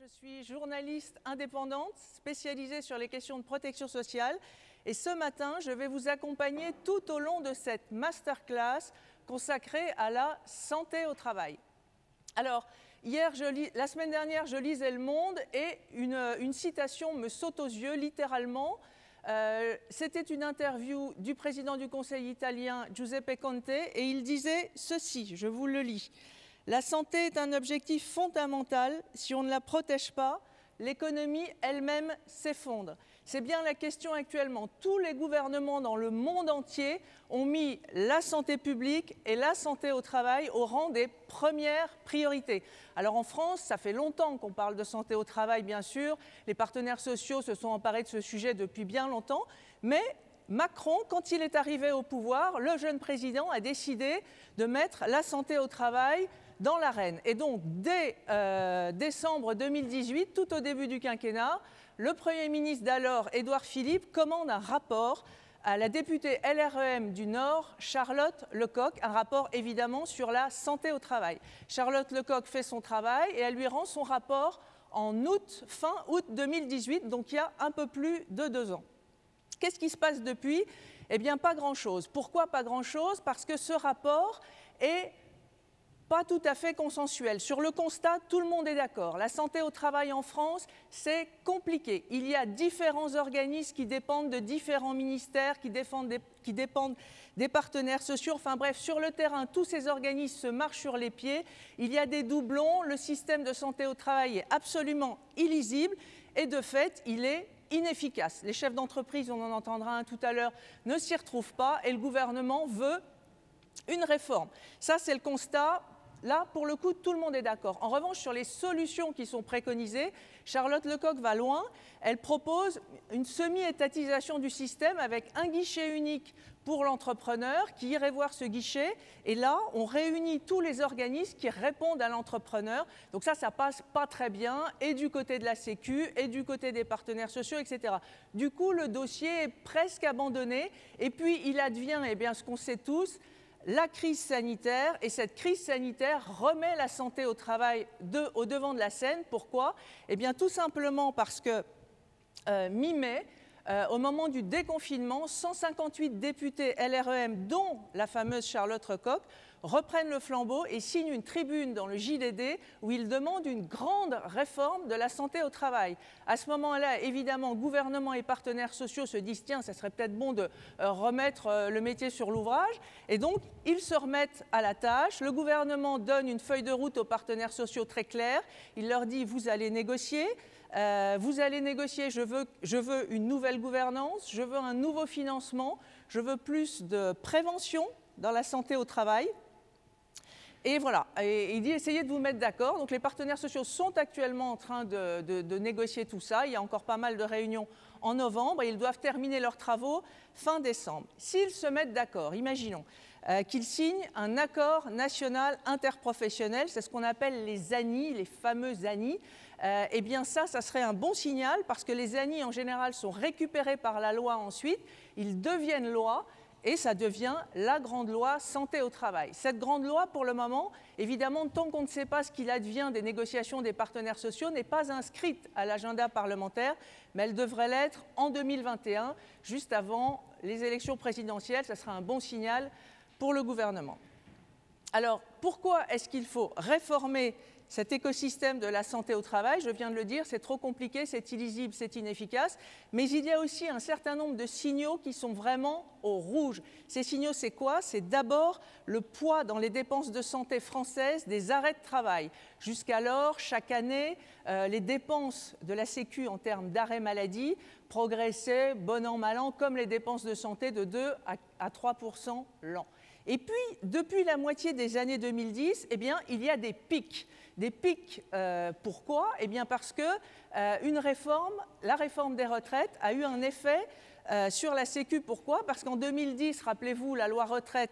Je suis journaliste indépendante spécialisée sur les questions de protection sociale et ce matin, je vais vous accompagner tout au long de cette masterclass consacrée à la santé au travail. Alors, la semaine dernière, je lisais Le Monde et une citation me saute aux yeux, littéralement. C'était une interview du président du Conseil italien, Giuseppe Conte, et il disait ceci, je vous le lis. La santé est un objectif fondamental. Si on ne la protège pas, l'économie elle-même s'effondre. C'est bien la question actuellement. Tous les gouvernements dans le monde entier ont mis la santé publique et la santé au travail au rang des premières priorités. Alors en France, ça fait longtemps qu'on parle de santé au travail, bien sûr. Les partenaires sociaux se sont emparés de ce sujet depuis bien longtemps. Mais Macron, quand il est arrivé au pouvoir, le jeune président a décidé de mettre la santé au travail dans l'arène. Et donc, dès décembre 2018, tout au début du quinquennat, le Premier ministre d'alors, Édouard Philippe, commande un rapport à la députée LREM du Nord, Charlotte Lecocq, un rapport évidemment sur la santé au travail. Charlotte Lecocq fait son travail et elle lui rend son rapport en fin août 2018, donc il y a un peu plus de 2 ans. Qu'est-ce qui se passe depuis? Eh bien, pas grand-chose. Pourquoi pas grand-chose? Parce que ce rapport est pas tout à fait consensuel. Sur le constat, tout le monde est d'accord. La santé au travail en France, c'est compliqué. Il y a différents organismes qui dépendent de différents ministères, qui dépendent des partenaires sociaux. Enfin bref, sur le terrain, tous ces organismes se marchent sur les pieds. Il y a des doublons. Le système de santé au travail est absolument illisible et de fait, il est inefficace. Les chefs d'entreprise, on en entendra un tout à l'heure, ne s'y retrouvent pas et le gouvernement veut une réforme. Ça, c'est le constat. Là, pour le coup, tout le monde est d'accord. En revanche, sur les solutions qui sont préconisées, Charlotte Lecocq va loin. Elle propose une semi-étatisation du système avec un guichet unique pour l'entrepreneur qui irait voir ce guichet. Et là, on réunit tous les organismes qui répondent à l'entrepreneur. Donc ça passe pas très bien, et du côté de la Sécu, et du côté des partenaires sociaux, etc. Du coup, le dossier est presque abandonné. Et puis, il advient, eh bien, ce qu'on sait tous, la crise sanitaire, et cette crise sanitaire remet la santé au travail au devant de la scène. Pourquoi? Eh bien, tout simplement parce que mi-mai, au moment du déconfinement, 158 députés LREM, dont la fameuse Charlotte Lecocq, reprennent le flambeau et signent une tribune dans le JDD où ils demandent une grande réforme de la santé au travail. À ce moment-là, évidemment, gouvernement et partenaires sociaux se disent « Tiens, ça serait peut-être bon de remettre le métier sur l'ouvrage ». Et donc, ils se remettent à la tâche. Le gouvernement donne une feuille de route aux partenaires sociaux très claire. Il leur dit « Vous allez négocier ». Je veux une nouvelle gouvernance, je veux un nouveau financement, je veux plus de prévention dans la santé au travail. Et voilà, et il dit essayez de vous mettre d'accord. Donc les partenaires sociaux sont actuellement en train de négocier tout ça. Il y a encore pas mal de réunions en novembre et ils doivent terminer leurs travaux fin décembre. S'ils se mettent d'accord, imaginons qu'ils signent un accord national interprofessionnel, c'est ce qu'on appelle les ANI, les fameux ANI. Eh bien ça serait un bon signal parce que les ANI en général sont récupérés par la loi ensuite, ils deviennent loi. Et ça devient la grande loi santé au travail. Cette grande loi, pour le moment, évidemment, tant qu'on ne sait pas ce qu'il advient des négociations des partenaires sociaux, n'est pas inscrite à l'agenda parlementaire, mais elle devrait l'être en 2021, juste avant les élections présidentielles. Ça sera un bon signal pour le gouvernement. Alors, pourquoi est-ce qu'il faut réformer cet écosystème de la santé au travail? Je viens de le dire, c'est trop compliqué, c'est illisible, c'est inefficace. Mais il y a aussi un certain nombre de signaux qui sont vraiment au rouge. Ces signaux, c'est quoi? C'est d'abord le poids dans les dépenses de santé françaises des arrêts de travail. Jusqu'alors, chaque année, les dépenses de la Sécu en termes d'arrêt maladie progressaient, bon an, mal an, comme les dépenses de santé de 2 à 3% l'an. Et puis, depuis la moitié des années 2010, eh bien, il y a des pics. Des pics, pourquoi? Eh bien parce que la réforme des retraites a eu un effet sur la Sécu. Pourquoi? Parce qu'en 2010, rappelez-vous, la loi retraite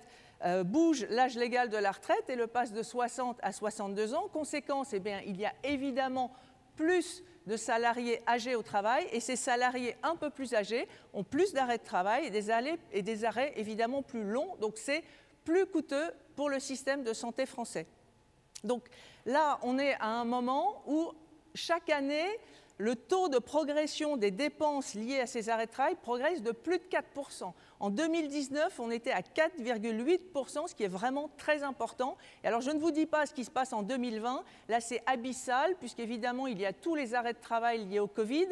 bouge l'âge légal de la retraite et le passe de 60 à 62 ans. Conséquence, eh bien, il y a évidemment plus de salariés âgés au travail et ces salariés un peu plus âgés ont plus d'arrêts de travail et des arrêts évidemment plus longs. Donc c'est plus coûteux pour le système de santé français. Donc là, on est à un moment où chaque année, le taux de progression des dépenses liées à ces arrêts de travail progresse de plus de 4%. En 2019, on était à 4,8%, ce qui est vraiment très important. Et alors, je ne vous dis pas ce qui se passe en 2020. Là, c'est abyssal, puisqu'évidemment, il y a tous les arrêts de travail liés au Covid.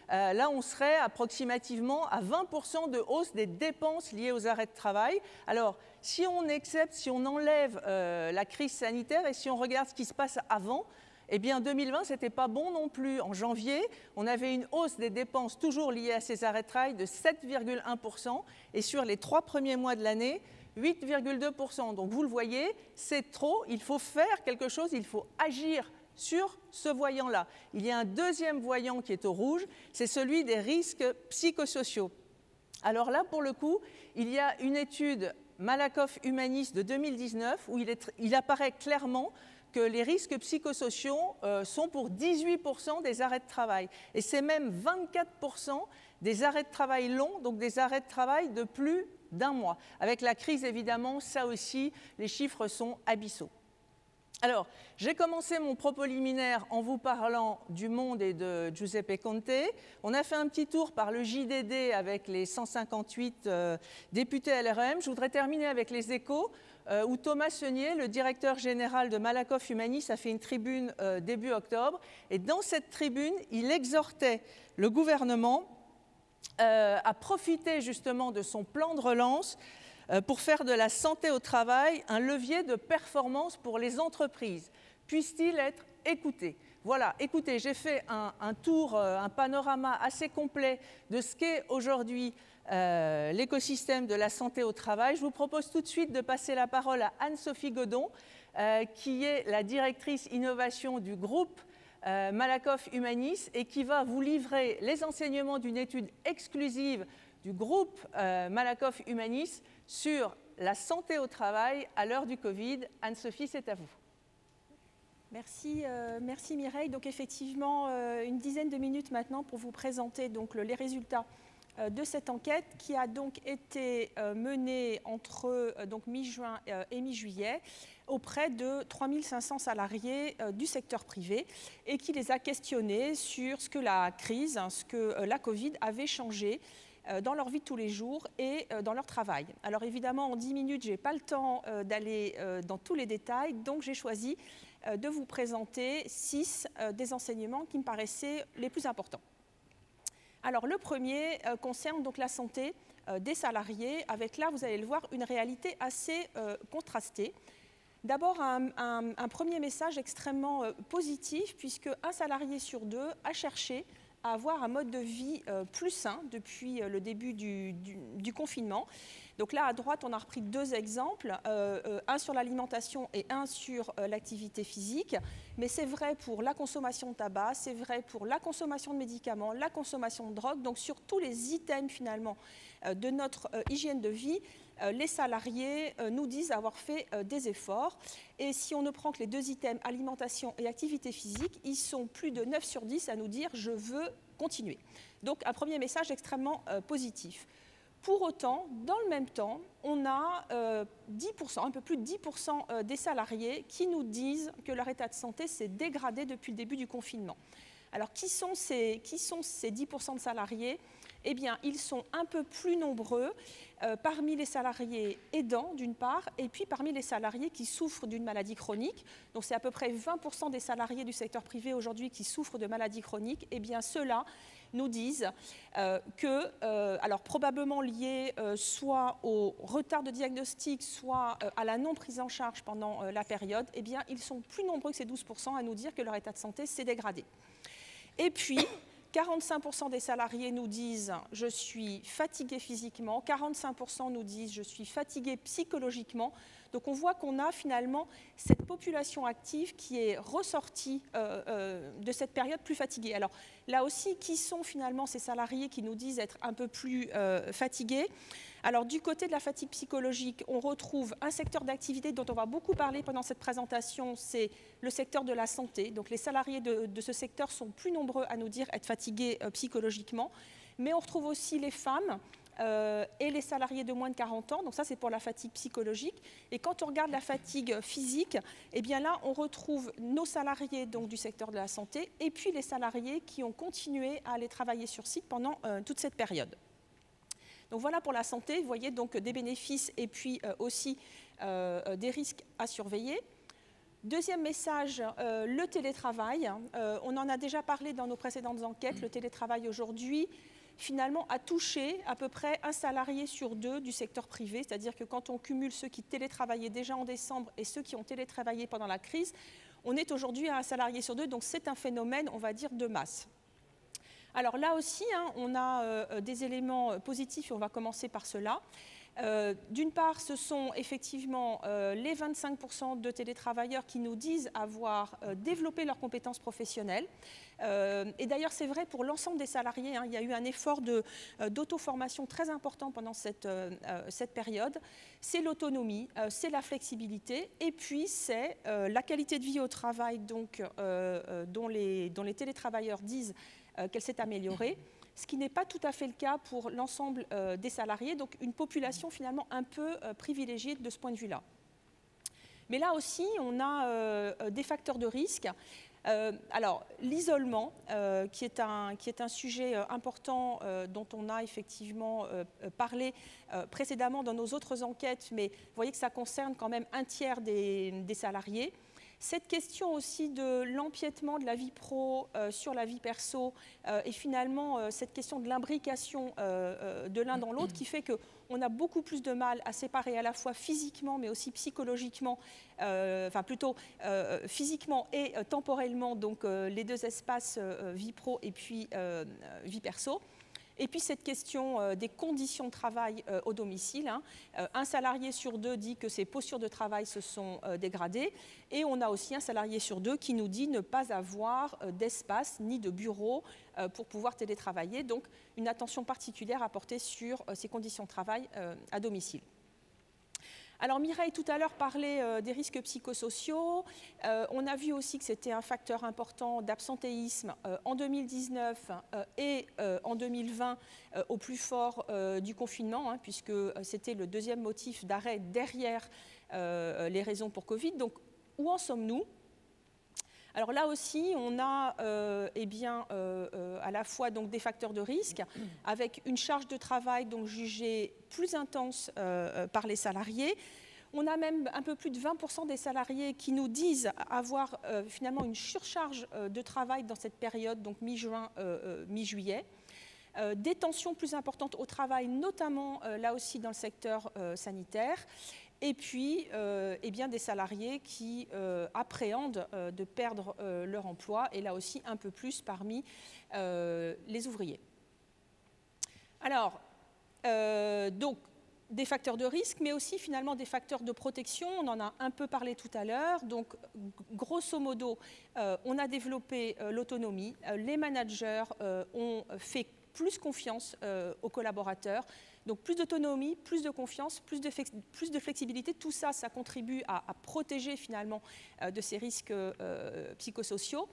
Là, on serait approximativement à 20% de hausse des dépenses liées aux arrêts de travail. Alors, si on enlève la crise sanitaire et si on regarde ce qui se passe avant, eh bien, 2020, ce n'était pas bon non plus. En janvier, on avait une hausse des dépenses toujours liées à ces arrêts de travail de 7,1%. Et sur les 3 premiers mois de l'année, 8,2%. Donc, vous le voyez, c'est trop. Il faut faire quelque chose, il faut agir sur ce voyant-là. Il y a un deuxième voyant qui est au rouge, c'est celui des risques psychosociaux. Alors là, pour le coup, il y a une étude Malakoff Humanis de 2019 où il apparaît clairement que les risques psychosociaux sont pour 18% des arrêts de travail. Et c'est même 24% des arrêts de travail longs, donc des arrêts de travail de plus d'1 mois. Avec la crise, évidemment, ça aussi, les chiffres sont abyssaux. Alors, j'ai commencé mon propos liminaire en vous parlant du Monde et de Giuseppe Conte. On a fait un petit tour par le JDD avec les 158 députés LREM. Je voudrais terminer avec les Échos, où Thomas Seigner, le directeur général de Malakoff Humanis, a fait une tribune début octobre. Et dans cette tribune, il exhortait le gouvernement à profiter justement de son plan de relance pour faire de la santé au travail un levier de performance pour les entreprises. Puisse-t-il être écouté? Voilà, écoutez, j'ai fait un tour, un panorama assez complet de ce qu'est aujourd'hui l'écosystème de la santé au travail. Je vous propose tout de suite de passer la parole à Anne-Sophie Godon, qui est la directrice innovation du groupe Malakoff Humanis et qui va vous livrer les enseignements d'une étude exclusive du groupe Malakoff Humanis sur la santé au travail à l'heure du Covid. Anne-Sophie, c'est à vous. Merci, merci Mireille. Donc effectivement, une dizaine de minutes maintenant pour vous présenter donc, les résultats de cette enquête qui a donc été menée entre mi-juin et mi-juillet auprès de 3500 salariés du secteur privé et qui les a questionnés sur ce que la crise, ce que la Covid avait changé dans leur vie de tous les jours et dans leur travail. Alors évidemment, en 10 minutes, je n'ai pas le temps d'aller dans tous les détails, donc j'ai choisi de vous présenter 6 des enseignements qui me paraissaient les plus importants. Alors le premier concerne donc la santé des salariés, avec là, vous allez le voir, une réalité assez contrastée. D'abord, un premier message extrêmement positif, puisque un salarié sur 2 a cherché à avoir un mode de vie plus sain depuis le début du confinement. Donc là, à droite, on a repris 2 exemples, un sur l'alimentation et un sur l'activité physique. Mais c'est vrai pour la consommation de tabac, c'est vrai pour la consommation de médicaments, la consommation de drogue. Donc sur tous les items finalement de notre hygiène de vie, les salariés nous disent avoir fait des efforts. Et si on ne prend que les 2 items, alimentation et activité physique, ils sont plus de 9 sur 10 à nous dire « je veux continuer ». Donc un premier message extrêmement positif. Pour autant, dans le même temps, on a 10%, un peu plus de 10% des salariés qui nous disent que leur état de santé s'est dégradé depuis le début du confinement. Alors, qui sont ces 10% de salariés? Eh bien, ils sont un peu plus nombreux parmi les salariés aidants, d'une part, et puis parmi les salariés qui souffrent d'une maladie chronique. Donc, c'est à peu près 20% des salariés du secteur privé aujourd'hui qui souffrent de maladies chroniques. Eh bien, ceux-là nous disent alors probablement liés soit au retard de diagnostic, soit à la non prise en charge pendant la période, eh bien, ils sont plus nombreux que ces 12% à nous dire que leur état de santé s'est dégradé. Et puis, 45% des salariés nous disent « je suis fatigué physiquement », 45% nous disent « je suis fatigué psychologiquement ». Donc on voit qu'on a finalement cette population active qui est ressortie de cette période plus fatiguée. Alors là aussi, qui sont finalement ces salariés qui nous disent être un peu plus fatigués? Alors du côté de la fatigue psychologique, on retrouve un secteur d'activité dont on va beaucoup parler pendant cette présentation, c'est le secteur de la santé. Donc les salariés de ce secteur sont plus nombreux à nous dire être fatigués psychologiquement. Mais on retrouve aussi les femmes et les salariés de moins de 40 ans. Donc ça, c'est pour la fatigue psychologique. Et quand on regarde la fatigue physique, eh bien là, on retrouve nos salariés donc, du secteur de la santé et puis les salariés qui ont continué à aller travailler sur site pendant toute cette période. Donc voilà pour la santé, vous voyez donc des bénéfices et puis aussi des risques à surveiller. Deuxième message, le télétravail. On en a déjà parlé dans nos précédentes enquêtes. Le télétravail aujourd'hui, finalement, a touché à peu près un salarié sur deux du secteur privé. C'est-à-dire que quand on cumule ceux qui télétravaillaient déjà en décembre et ceux qui ont télétravaillé pendant la crise, on est aujourd'hui à un salarié sur deux. Donc c'est un phénomène, on va dire, de masse. Alors là aussi, on a des éléments positifs et on va commencer par cela. D'une part, ce sont effectivement les 25% de télétravailleurs qui nous disent avoir développé leurs compétences professionnelles. Et d'ailleurs, c'est vrai pour l'ensemble des salariés. Il y a eu un effort d'auto-formation très important pendant cette période. C'est l'autonomie, c'est la flexibilité, et puis c'est la qualité de vie au travail donc, dont les télétravailleurs disent qu'elle s'est améliorée. Ce qui n'est pas tout à fait le cas pour l'ensemble des salariés, donc une population finalement un peu privilégiée de ce point de vue-là. Mais là aussi, on a des facteurs de risque. Alors, l'isolement, qui est un sujet important dont on a effectivement parlé précédemment dans nos autres enquêtes, mais vous voyez que ça concerne quand même un tiers des salariés. Cette question aussi de l'empiètement de la vie pro sur la vie perso et finalement cette question de l'imbrication de l'un dans l'autre qui fait qu'on a beaucoup plus de mal à séparer à la fois physiquement mais aussi psychologiquement, enfin plutôt physiquement et temporellement donc les deux espaces vie pro et puis vie perso. Et puis cette question des conditions de travail au domicile. Un salarié sur deux dit que ses postures de travail se sont dégradées. Et on a aussi un salarié sur deux qui nous dit ne pas avoir d'espace ni de bureau pour pouvoir télétravailler. Donc une attention particulière à porter sur ces conditions de travail à domicile. Alors Mireille tout à l'heure parlait des risques psychosociaux. On a vu aussi que c'était un facteur important d'absentéisme en 2019 et en 2020 au plus fort du confinement, puisque c'était le deuxième motif d'arrêt derrière les raisons pour Covid. Donc où en sommes-nous ? Alors là aussi, on a à la fois donc, des facteurs de risque, avec une charge de travail donc, jugée plus intense par les salariés. On a même un peu plus de 20% des salariés qui nous disent avoir finalement une surcharge de travail dans cette période, donc mi-juin, mi-juillet. Des tensions plus importantes au travail, notamment là aussi dans le secteur sanitaire. Et puis, des salariés qui appréhendent de perdre leur emploi, et là aussi un peu plus parmi les ouvriers. Alors, donc, des facteurs de risque, mais aussi finalement des facteurs de protection. On en a un peu parlé tout à l'heure. Donc, grosso modo, on a développé l'autonomie. Les managers ont fait plus confiance aux collaborateurs. Donc plus d'autonomie, plus de confiance, plus de flexibilité, tout ça, ça contribue à protéger finalement de ces risques psychosociaux.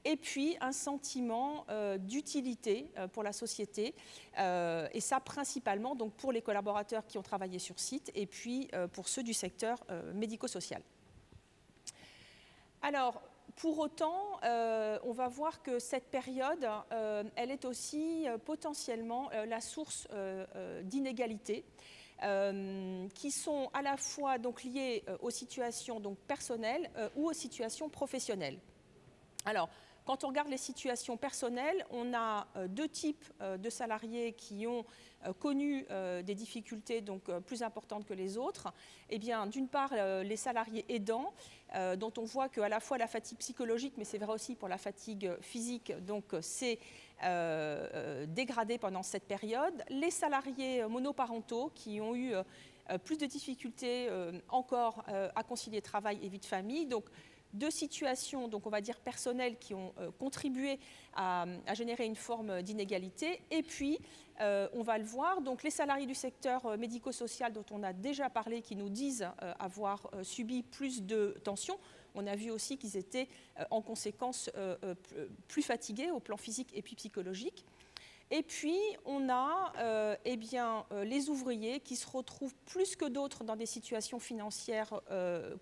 Et puis un sentiment d'utilité pour la société, et ça principalement donc, pour les collaborateurs qui ont travaillé sur site et puis pour ceux du secteur médico-social. Alors, pour autant, on va voir que cette période, elle est aussi potentiellement la source d'inégalités qui sont à la fois donc, liées aux situations donc, personnelles ou aux situations professionnelles. Alors, quand on regarde les situations personnelles, on a deux types de salariés qui ont connu des difficultés donc, plus importantes que les autres. Eh bien, d'une part, les salariés aidants, dont on voit qu'à la fois la fatigue psychologique, mais c'est vrai aussi pour la fatigue physique, donc c'est dégradé pendant cette période. Les salariés monoparentaux qui ont eu plus de difficultés encore à concilier travail et vie de famille. Donc, deux situations, donc on va dire personnelles, qui ont contribué à générer une forme d'inégalité. Et puis, on va le voir, donc les salariés du secteur médico-social dont on a déjà parlé, qui nous disent avoir subi plus de tensions. On a vu aussi qu'ils étaient en conséquence plus fatigués au plan physique et puis psychologique. Et puis, on a les ouvriers qui se retrouvent plus que d'autres dans des situations financières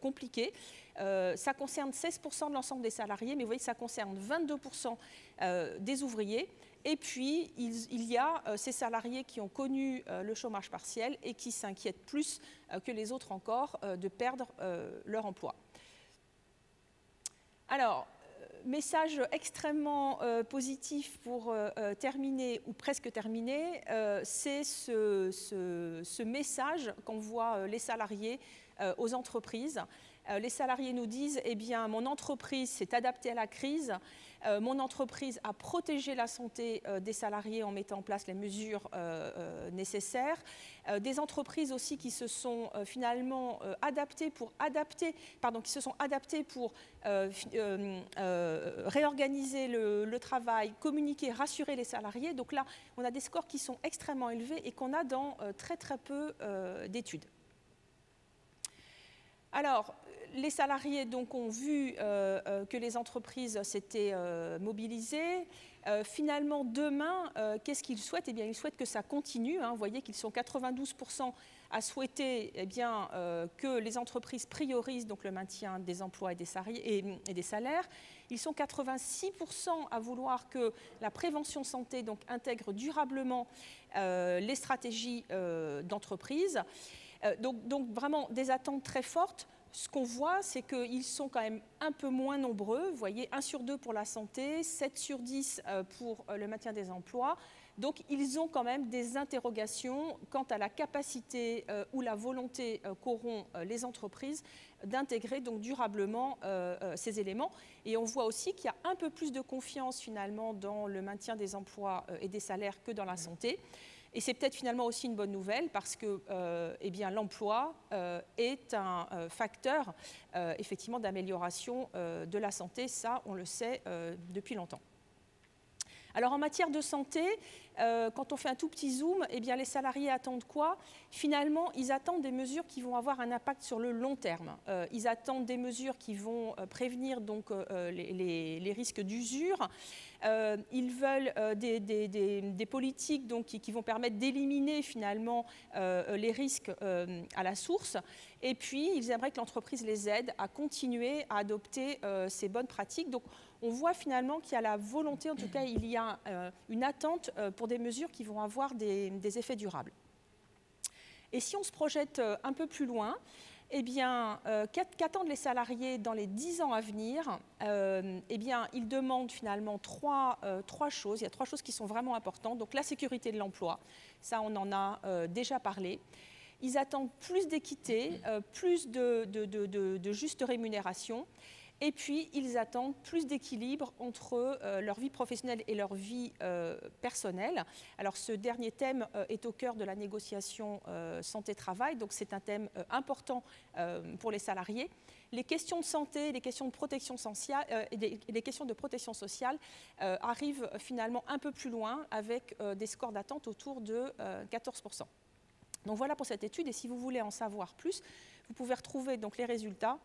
compliquées. Ça concerne 16% de l'ensemble des salariés, mais vous voyez que ça concerne 22% des ouvriers. Et puis, il y a ces salariés qui ont connu le chômage partiel et qui s'inquiètent plus que les autres encore de perdre leur emploi. Alors, message extrêmement positif pour terminer, ou presque terminer, c'est ce message qu'envoient les salariés aux entreprises. Les salariés nous disent, eh bien, mon entreprise s'est adaptée à la crise, mon entreprise a protégé la santé des salariés en mettant en place les mesures nécessaires. Des entreprises aussi qui se sont finalement adaptées pour réorganiser le travail, communiquer, rassurer les salariés. Donc là, on a des scores qui sont extrêmement élevés et qu'on a dans très très peu d'études. Alors, les salariés donc, ont vu que les entreprises s'étaient mobilisées. Finalement, demain, qu'est-ce qu'ils souhaitent? Eh bien, ils souhaitent que ça continue. Vous voyez qu'ils sont 92% à souhaiter que les entreprises priorisent donc, le maintien des emplois et des salaires. Ils sont 86% à vouloir que la prévention santé donc, intègre durablement les stratégies d'entreprise. Donc, vraiment des attentes très fortes. Ce qu'on voit, c'est qu'ils sont quand même un peu moins nombreux. Vous voyez, 1 sur 2 pour la santé, 7 sur 10 pour le maintien des emplois. Donc, ils ont quand même des interrogations quant à la capacité ou la volonté qu'auront les entreprises d'intégrer donc durablement ces éléments. Et on voit aussi qu'il y a un peu plus de confiance finalement dans le maintien des emplois et des salaires que dans la santé. Et c'est peut-être finalement aussi une bonne nouvelle parce que l'emploi est un facteur effectivement d'amélioration de la santé. Ça, on le sait depuis longtemps. Alors en matière de santé, quand on fait un tout petit zoom, eh bien, les salariés attendent quoi? Finalement, ils attendent des mesures qui vont avoir un impact sur le long terme. Ils attendent des mesures qui vont prévenir donc, les risques d'usure. Ils veulent des politiques donc, qui vont permettre d'éliminer finalement les risques à la source. Et puis, ils aimeraient que l'entreprise les aide à continuer à adopter ces bonnes pratiques. Donc, on voit finalement qu'il y a la volonté, en tout cas, il y a une attente pour des mesures qui vont avoir des effets durables. Et si on se projette un peu plus loin, eh bien, qu'attendent les salariés dans les 10 ans à venir? Eh bien, ils demandent finalement trois choses. Il y a 3 choses qui sont vraiment importantes. Donc, la sécurité de l'emploi, ça, on en a déjà parlé. Ils attendent plus d'équité, plus de juste rémunération. Et puis, ils attendent plus d'équilibre entre leur vie professionnelle et leur vie personnelle. Alors, ce dernier thème est au cœur de la négociation santé-travail, donc c'est un thème important pour les salariés. Les questions de santé, les questions de protection sociale, les questions de protection sociale arrivent finalement un peu plus loin avec des scores d'attente autour de 14%. Donc, voilà pour cette étude. Et si vous voulez en savoir plus, vous pouvez retrouver donc, les résultats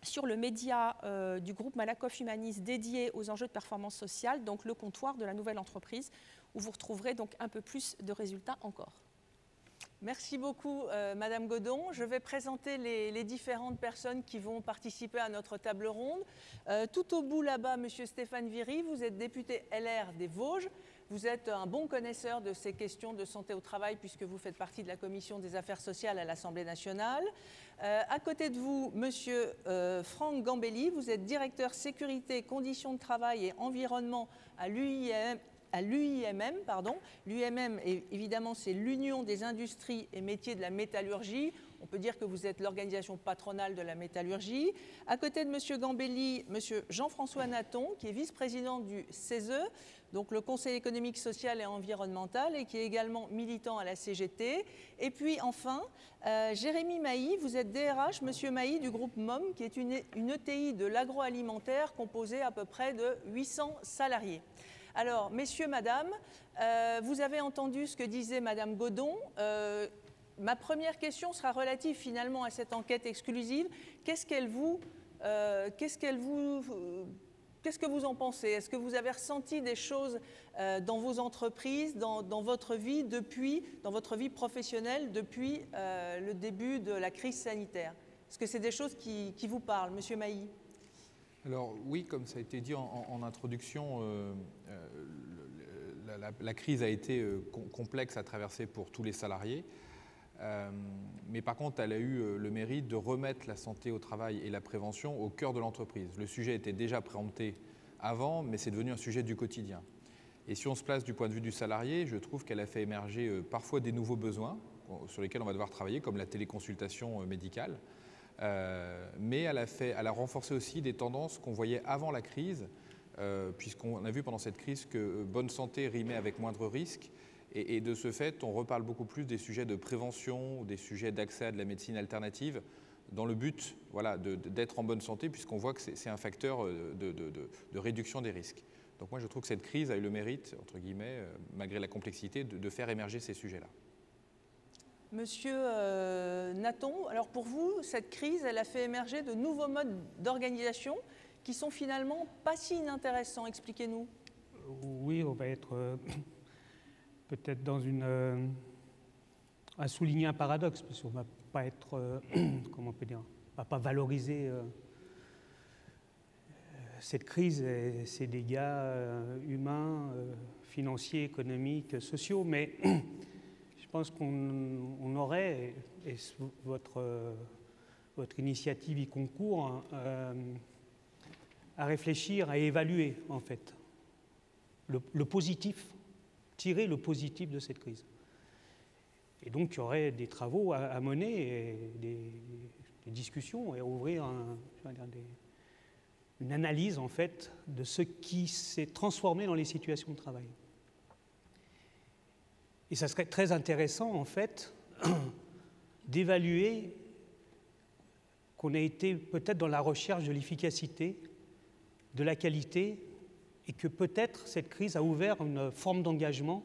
sur le média du groupe Malakoff Humanis dédié aux enjeux de performance sociale, donc le comptoir de la nouvelle entreprise, où vous retrouverez donc un peu plus de résultats encore. Merci beaucoup, Madame Godon. Je vais présenter les différentes personnes qui vont participer à notre table ronde. Tout au bout là-bas, Monsieur Stéphane Viry, vous êtes député LR des Vosges. Vous êtes un bon connaisseur de ces questions de santé au travail puisque vous faites partie de la Commission des affaires sociales à l'Assemblée nationale. À côté de vous, Monsieur Franck Gambelli, vous êtes directeur sécurité, conditions de travail et environnement à l'UIMM. L'UIMM, évidemment, c'est l'Union des industries et métiers de la métallurgie. On peut dire que vous êtes l'organisation patronale de la métallurgie. À côté de M. Gambelli, M. Jean-François Natton, qui est vice-président du CESE, donc le Conseil économique, social et environnemental, et qui est également militant à la CGT. Et puis enfin, Jérémy Mailly, vous êtes DRH, M. Mailly, du groupe MOM, qui est une ETI de l'agroalimentaire composée à peu près de 800 salariés. Alors, messieurs, madame, vous avez entendu ce que disait Madame Godon. Ma première question sera relative finalement à cette enquête exclusive. Qu'est-ce qu'elle vous Qu'est-ce que vous en pensez? Est-ce que vous avez ressenti des choses dans vos entreprises, dans votre vie dans votre vie professionnelle depuis le début de la crise sanitaire? Est-ce que c'est des choses qui vous parlent, Monsieur Mailly? Alors oui, comme ça a été dit en introduction, la crise a été complexe à traverser pour tous les salariés. Mais par contre, elle a eu le mérite de remettre la santé au travail et la prévention au cœur de l'entreprise. Le sujet était déjà préempté avant, mais c'est devenu un sujet du quotidien. Et si on se place du point de vue du salarié, je trouve qu'elle a fait émerger parfois des nouveaux besoins sur lesquels on va devoir travailler, comme la téléconsultation médicale. Mais elle a renforcé aussi des tendances qu'on voyait avant la crise, puisqu'on a vu pendant cette crise que bonne santé rimait avec moindre risque. Et de ce fait, on reparle beaucoup plus des sujets de prévention, des sujets d'accès à de la médecine alternative, dans le but d'être en bonne santé, puisqu'on voit que c'est un facteur de réduction des risques. Donc moi, je trouve que cette crise a eu le mérite, entre guillemets, malgré la complexité, de faire émerger ces sujets-là. Monsieur Nathan, alors pour vous, cette crise, elle a fait émerger de nouveaux modes d'organisation qui sont finalement pas si inintéressants. Expliquez-nous. Oui, on va être peut-être dans à souligner un paradoxe, parce qu'on ne va pas être, comment on peut dire, on va pas valoriser cette crise et ses dégâts humains, financiers, économiques, sociaux, mais je pense qu'on aurait, et votre initiative y concourt, à réfléchir, à évaluer en fait le positif, tirer le positif de cette crise. Et donc il y aurait des travaux à mener, et des discussions, et à ouvrir une analyse en fait de ce qui s'est transformé dans les situations de travail. Et ça serait très intéressant, en fait, d'évaluer qu'on a été peut-être dans la recherche de l'efficacité, de la qualité, et que peut-être cette crise a ouvert une forme d'engagement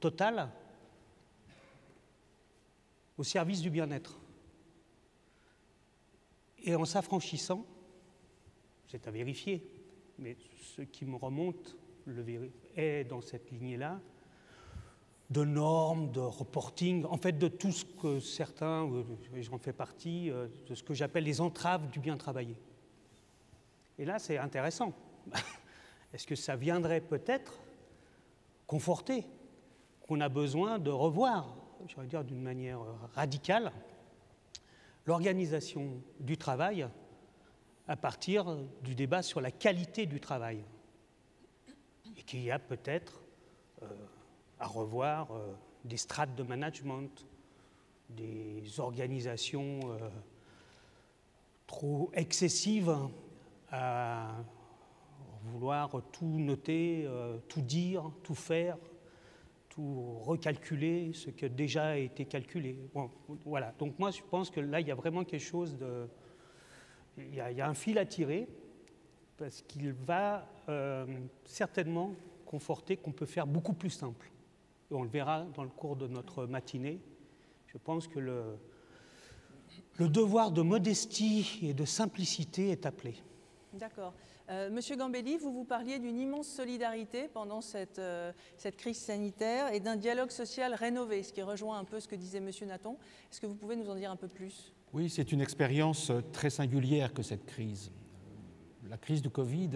total au service du bien-être. Et en s'affranchissant, c'est à vérifier, mais ce qui me remonte est dans cette lignée-là, de normes, de reporting, en fait de tout ce que certains, et j'en fais partie, de ce que j'appelle les entraves du bien travailler. Et là, c'est intéressant. Est-ce que ça viendrait peut-être conforter qu'on a besoin de revoir, je vais dire d'une manière radicale, l'organisation du travail à partir du débat sur la qualité du travail, et qu'il y a peut-être à revoir des strates de management, des organisations trop excessives à vouloir tout noter, tout dire, tout faire, tout recalculer, ce qui a déjà été calculé. Bon, voilà. Donc moi, je pense que là, il y a vraiment quelque chose de... Il y a un fil à tirer, parce qu'il va certainement conforter qu'on peut faire beaucoup plus simple. Et on le verra dans le cours de notre matinée. Je pense que le devoir de modestie et de simplicité est appelé. D'accord. Monsieur Gambelli, vous parliez d'une immense solidarité pendant cette crise sanitaire et d'un dialogue social rénové, ce qui rejoint un peu ce que disait Monsieur Nathan. Est-ce que vous pouvez nous en dire un peu plus? Oui, c'est une expérience très singulière que cette crise. La crise du Covid,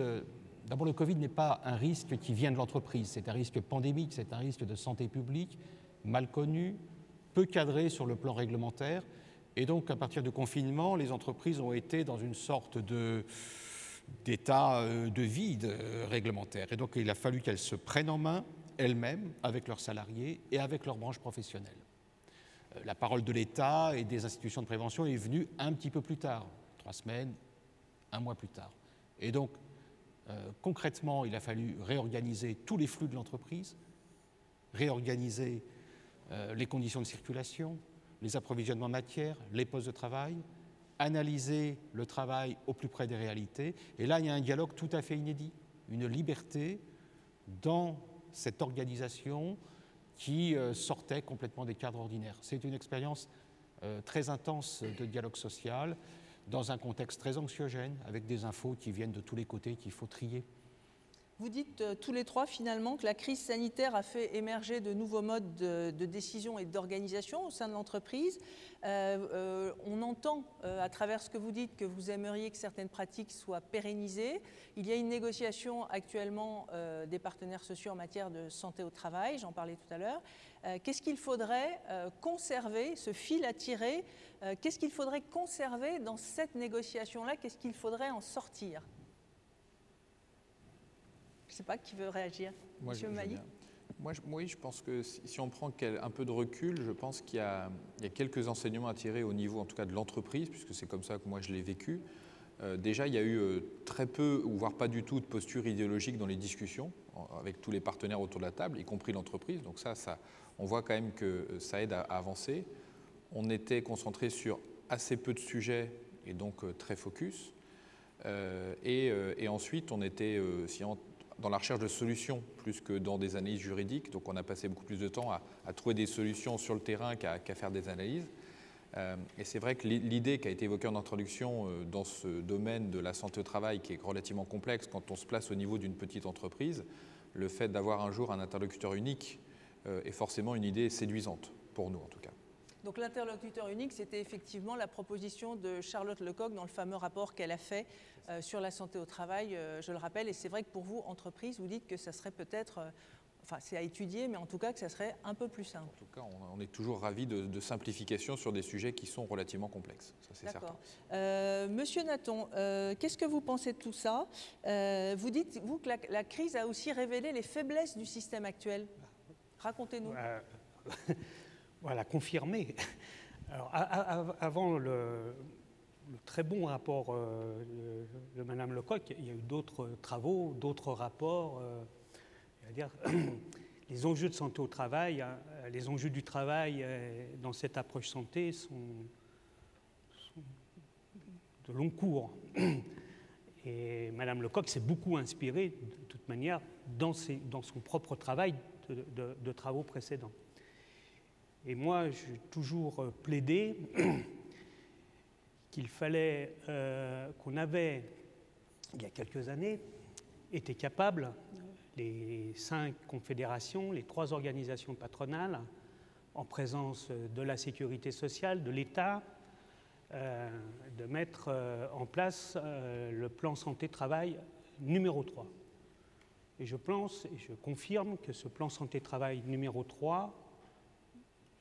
d'abord le Covid n'est pas un risque qui vient de l'entreprise, c'est un risque pandémique, c'est un risque de santé publique, mal connu, peu cadré sur le plan réglementaire. Et donc à partir du confinement, les entreprises ont été dans une sorte d'état de vide réglementaire. Et donc il a fallu qu'elles se prennent en main elles-mêmes avec leurs salariés et avec leurs branches professionnelles. La parole de l'État et des institutions de prévention est venue un petit peu plus tard, 3 semaines, 1 mois plus tard. Et donc, concrètement, il a fallu réorganiser tous les flux de l'entreprise, réorganiser les conditions de circulation, les approvisionnements de matière, les postes de travail, analyser le travail au plus près des réalités. Et là, il y a un dialogue tout à fait inédit, une liberté dans cette organisation qui sortait complètement des cadres ordinaires. C'est une expérience très intense de dialogue social, dans un contexte très anxiogène, avec des infos qui viennent de tous les côtés, qu'il faut trier. Vous dites tous les trois finalement que la crise sanitaire a fait émerger de nouveaux modes de décision et d'organisation au sein de l'entreprise. On entend à travers ce que vous dites que vous aimeriez que certaines pratiques soient pérennisées. Il y a une négociation actuellement des partenaires sociaux en matière de santé au travail, j'en parlais tout à l'heure. Qu'est-ce qu'il faudrait conserver, ce fil à tirer, qu'est-ce qu'il faudrait conserver dans cette négociation-là, qu'est-ce qu'il faudrait en sortir ? Je ne sais pas qui veut réagir. Monsieur Mailly. Oui, je pense que si on prend un peu de recul, je pense qu'il y a quelques enseignements à tirer au niveau, en tout cas, de l'entreprise, puisque c'est comme ça que moi je l'ai vécu. Déjà, il y a eu très peu, ou voire pas du tout, de posture idéologique dans les discussions avec tous les partenaires autour de la table, y compris l'entreprise. Donc ça, on voit quand même que ça aide à avancer. On était concentré sur assez peu de sujets et donc très focus. Et ensuite, on était dans la recherche de solutions plus que dans des analyses juridiques. Donc on a passé beaucoup plus de temps à trouver des solutions sur le terrain qu'à faire des analyses. Et c'est vrai que l'idée qui a été évoquée en introduction dans ce domaine de la santé au travail, qui est relativement complexe quand on se place au niveau d'une petite entreprise, le fait d'avoir un jour un interlocuteur unique est forcément une idée séduisante, pour nous en tout cas. Donc l'interlocuteur unique, c'était effectivement la proposition de Charlotte Lecoq dans le fameux rapport qu'elle a fait sur la santé au travail, je le rappelle. Et c'est vrai que pour vous, entreprise, vous dites que ça serait peut-être, enfin c'est à étudier, mais en tout cas que ça serait un peu plus simple. En tout cas, on est toujours ravis de simplification sur des sujets qui sont relativement complexes, ça c'est certain. Monsieur Nathan, qu'est-ce que vous pensez de tout ça ? Vous dites, vous, que la crise a aussi révélé les faiblesses du système actuel. Racontez-nous. Voilà, confirmé. Alors, avant le très bon rapport de Mme Lecoq, il y a eu d'autres travaux, d'autres rapports. C'est-à-dire, les enjeux de santé au travail, les enjeux du travail dans cette approche santé sont de long cours. Et Mme Lecoq s'est beaucoup inspirée, de toute manière, dans son propre travail de travaux précédents. Et moi, j'ai toujours plaidé qu'il fallait qu'on avait, il y a quelques années, été capable, les 5 confédérations, les 3 organisations patronales, en présence de la sécurité sociale, de l'État, de mettre en place le plan santé-travail numéro 3. Et je pense, et je confirme que ce plan santé-travail numéro 3,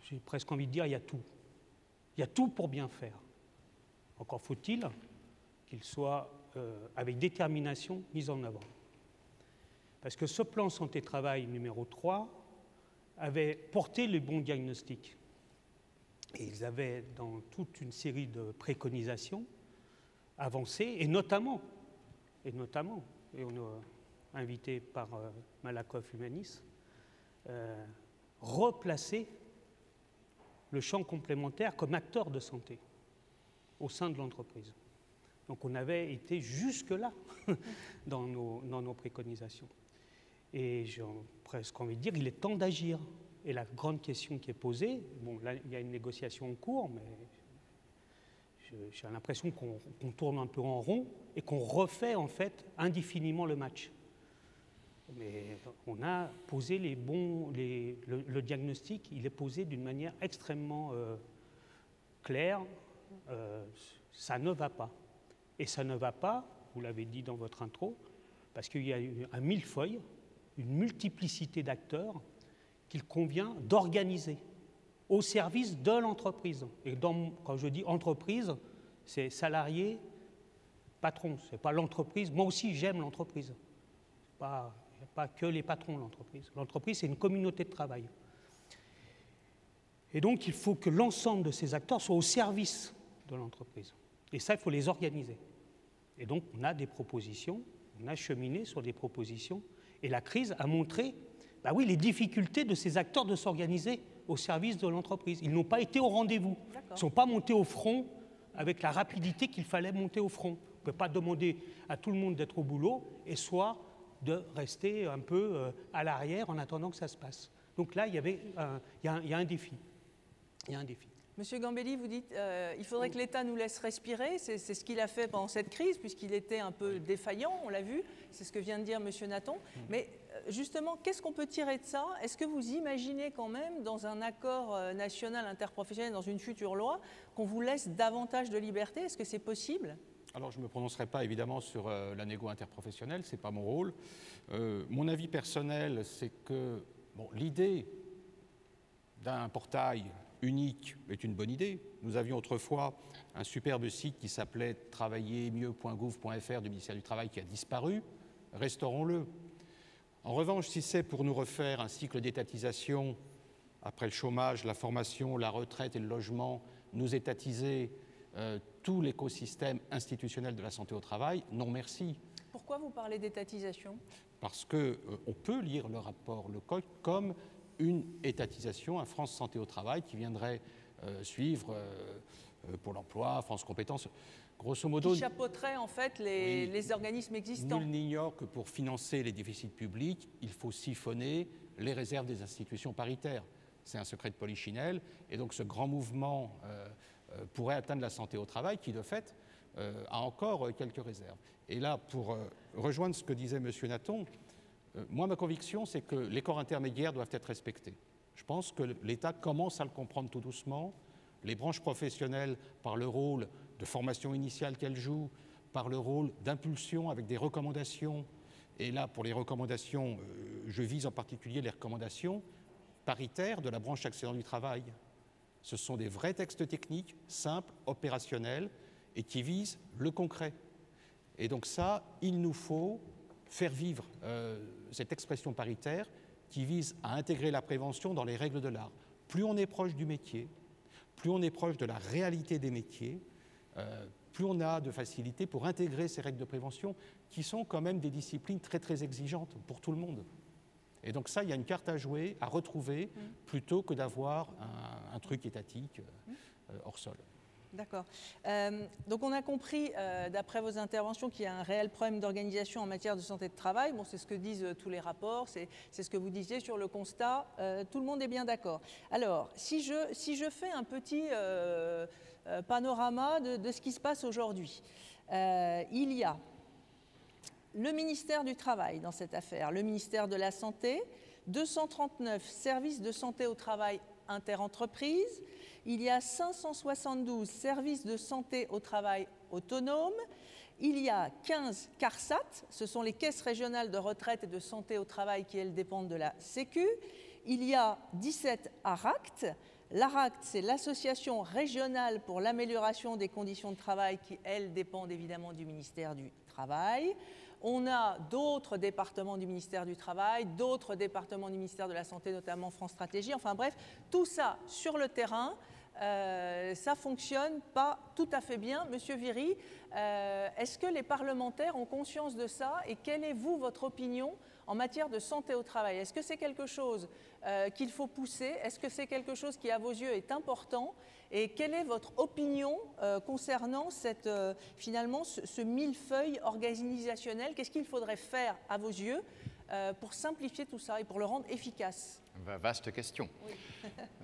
j'ai presque envie de dire, il y a tout. Il y a tout pour bien faire. Encore faut-il qu'il soit avec détermination mis en avant. Parce que ce plan santé-travail numéro 3 avait porté les bons diagnostics. Et ils avaient, dans toute une série de préconisations, avancé, et notamment, et on a invité par Malakoff Humanis, replacer le champ complémentaire comme acteur de santé au sein de l'entreprise. Donc on avait été jusque-là dans nos préconisations. Et j'ai presque envie de dire qu'il est temps d'agir. Et la grande question qui est posée, bon là il y a une négociation en cours, mais j'ai l'impression qu'on tourne un peu en rond et qu'on refait en fait indéfiniment le match. Mais on a posé le diagnostic, il est posé d'une manière extrêmement claire. Ça ne va pas. Et ça ne va pas, vous l'avez dit dans votre intro, parce qu'il y a un millefeuille, une multiplicité d'acteurs qu'il convient d'organiser au service de l'entreprise. Et quand je dis entreprise, c'est salarié, patron, c'est pas l'entreprise. Moi aussi, j'aime l'entreprise. Il n'y a pas que les patrons, l'entreprise. L'entreprise, c'est une communauté de travail. Et donc, il faut que l'ensemble de ces acteurs soient au service de l'entreprise. Et ça, il faut les organiser. Et donc, on a des propositions, on a cheminé sur des propositions, et la crise a montré, oui, les difficultés de ces acteurs de s'organiser au service de l'entreprise. Ils n'ont pas été au rendez-vous. Ils ne sont pas montés au front avec la rapidité qu'il fallait monter au front. On ne peut pas demander à tout le monde d'être au boulot et soit de rester un peu à l'arrière en attendant que ça se passe. Donc là, il y a un défi. Il y a un défi. Monsieur Gambelli, vous dites il faudrait que l'État nous laisse respirer. C'est ce qu'il a fait pendant cette crise, puisqu'il était un peu défaillant, on l'a vu. C'est ce que vient de dire Monsieur Nathan. Mais justement, qu'est-ce qu'on peut tirer de ça? Est-ce que vous imaginez quand même, dans un accord national interprofessionnel, dans une future loi, qu'on vous laisse davantage de liberté? Est-ce que c'est possible? Alors, je ne me prononcerai pas évidemment sur la négo interprofessionnelle, ce n'est pas mon rôle. Mon avis personnel, c'est que l'idée d'un portail unique est une bonne idée. Nous avions autrefois un superbe site qui s'appelait travaillermieux.gouv.fr du ministère du Travail qui a disparu. Restaurons-le. En revanche, si c'est pour nous refaire un cycle d'étatisation après le chômage, la formation, la retraite et le logement, nous étatiser tout l'écosystème institutionnel de la santé au travail, non merci. Pourquoi vous parlez d'étatisation? Parce qu'on peut lire le rapport Lecoq comme une étatisation, un France Santé au Travail qui viendrait suivre Pôle emploi, France Compétences, grosso modo. Qui chapeauterait en fait les organismes existants. Nul n'ignore que pour financer les déficits publics, il faut siphonner les réserves des institutions paritaires. C'est un secret de polichinelle. Et donc ce grand mouvement pourrait atteindre la santé au travail qui, de fait, a encore quelques réserves. Et là, pour rejoindre ce que disait M. Nathan, moi, ma conviction, c'est que les corps intermédiaires doivent être respectés. Je pense que l'État commence à le comprendre tout doucement. Les branches professionnelles, par le rôle de formation initiale qu'elles jouent, par le rôle d'impulsion avec des recommandations, et là, pour les recommandations, je vise en particulier les recommandations paritaires de la branche accident du travail. Ce sont des vrais textes techniques, simples, opérationnels, et qui visent le concret. Et donc ça, il nous faut faire vivre cette expression paritaire qui vise à intégrer la prévention dans les règles de l'art. Plus on est proche du métier, plus on est proche de la réalité des métiers, plus on a de facilité pour intégrer ces règles de prévention qui sont quand même des disciplines très très exigeantes pour tout le monde. Et donc ça, il y a une carte à jouer, à retrouver, plutôt que d'avoir un truc étatique hors sol. D'accord. Donc on a compris, d'après vos interventions, qu'il y a un réel problème d'organisation en matière de santé de travail. Bon, c'est ce que disent tous les rapports, c'est ce que vous disiez sur le constat. Tout le monde est bien d'accord. Alors, si je fais un petit panorama de ce qui se passe aujourd'hui, il y a le ministère du Travail dans cette affaire, le ministère de la Santé, 239 services de santé au travail interentreprises. Il y a 572 services de santé au travail autonomes. Il y a 15 CARSAT, ce sont les caisses régionales de retraite et de santé au travail qui, elles, dépendent de la Sécu. Il y a 17 ARACT. L'ARACT, c'est l'Association régionale pour l'amélioration des conditions de travail qui, elles, dépendent évidemment du ministère du Travail. On a d'autres départements du ministère du Travail, d'autres départements du ministère de la Santé, notamment France Stratégie. Enfin bref, tout ça sur le terrain, ça ne fonctionne pas tout à fait bien. Monsieur Viry, est-ce que les parlementaires ont conscience de ça et quelle est, vous, votre opinion en matière de santé au travail? Est-ce que c'est quelque chose qu'il faut pousser? Est-ce que c'est quelque chose qui, à vos yeux, est important? Et quelle est votre opinion concernant finalement ce millefeuille organisationnel? Qu'est-ce qu'il faudrait faire, à vos yeux, pour simplifier tout ça et pour le rendre efficace? Vaste question. Oui.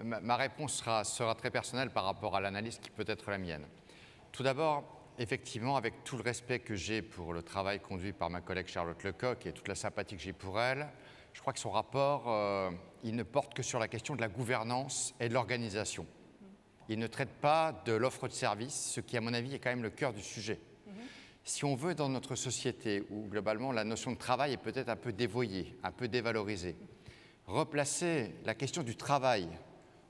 Ma réponse sera très personnelle par rapport à l'analyse qui peut être la mienne. Tout d'abord, effectivement, avec tout le respect que j'ai pour le travail conduit par ma collègue Charlotte Lecoq et toute la sympathie que j'ai pour elle, je crois que son rapport, il ne porte que sur la question de la gouvernance et de l'organisation. Il ne traite pas de l'offre de service, ce qui, à mon avis, est quand même le cœur du sujet. Si on veut, dans notre société, où globalement la notion de travail est peut-être un peu dévoyée, un peu dévalorisée, replacer la question du travail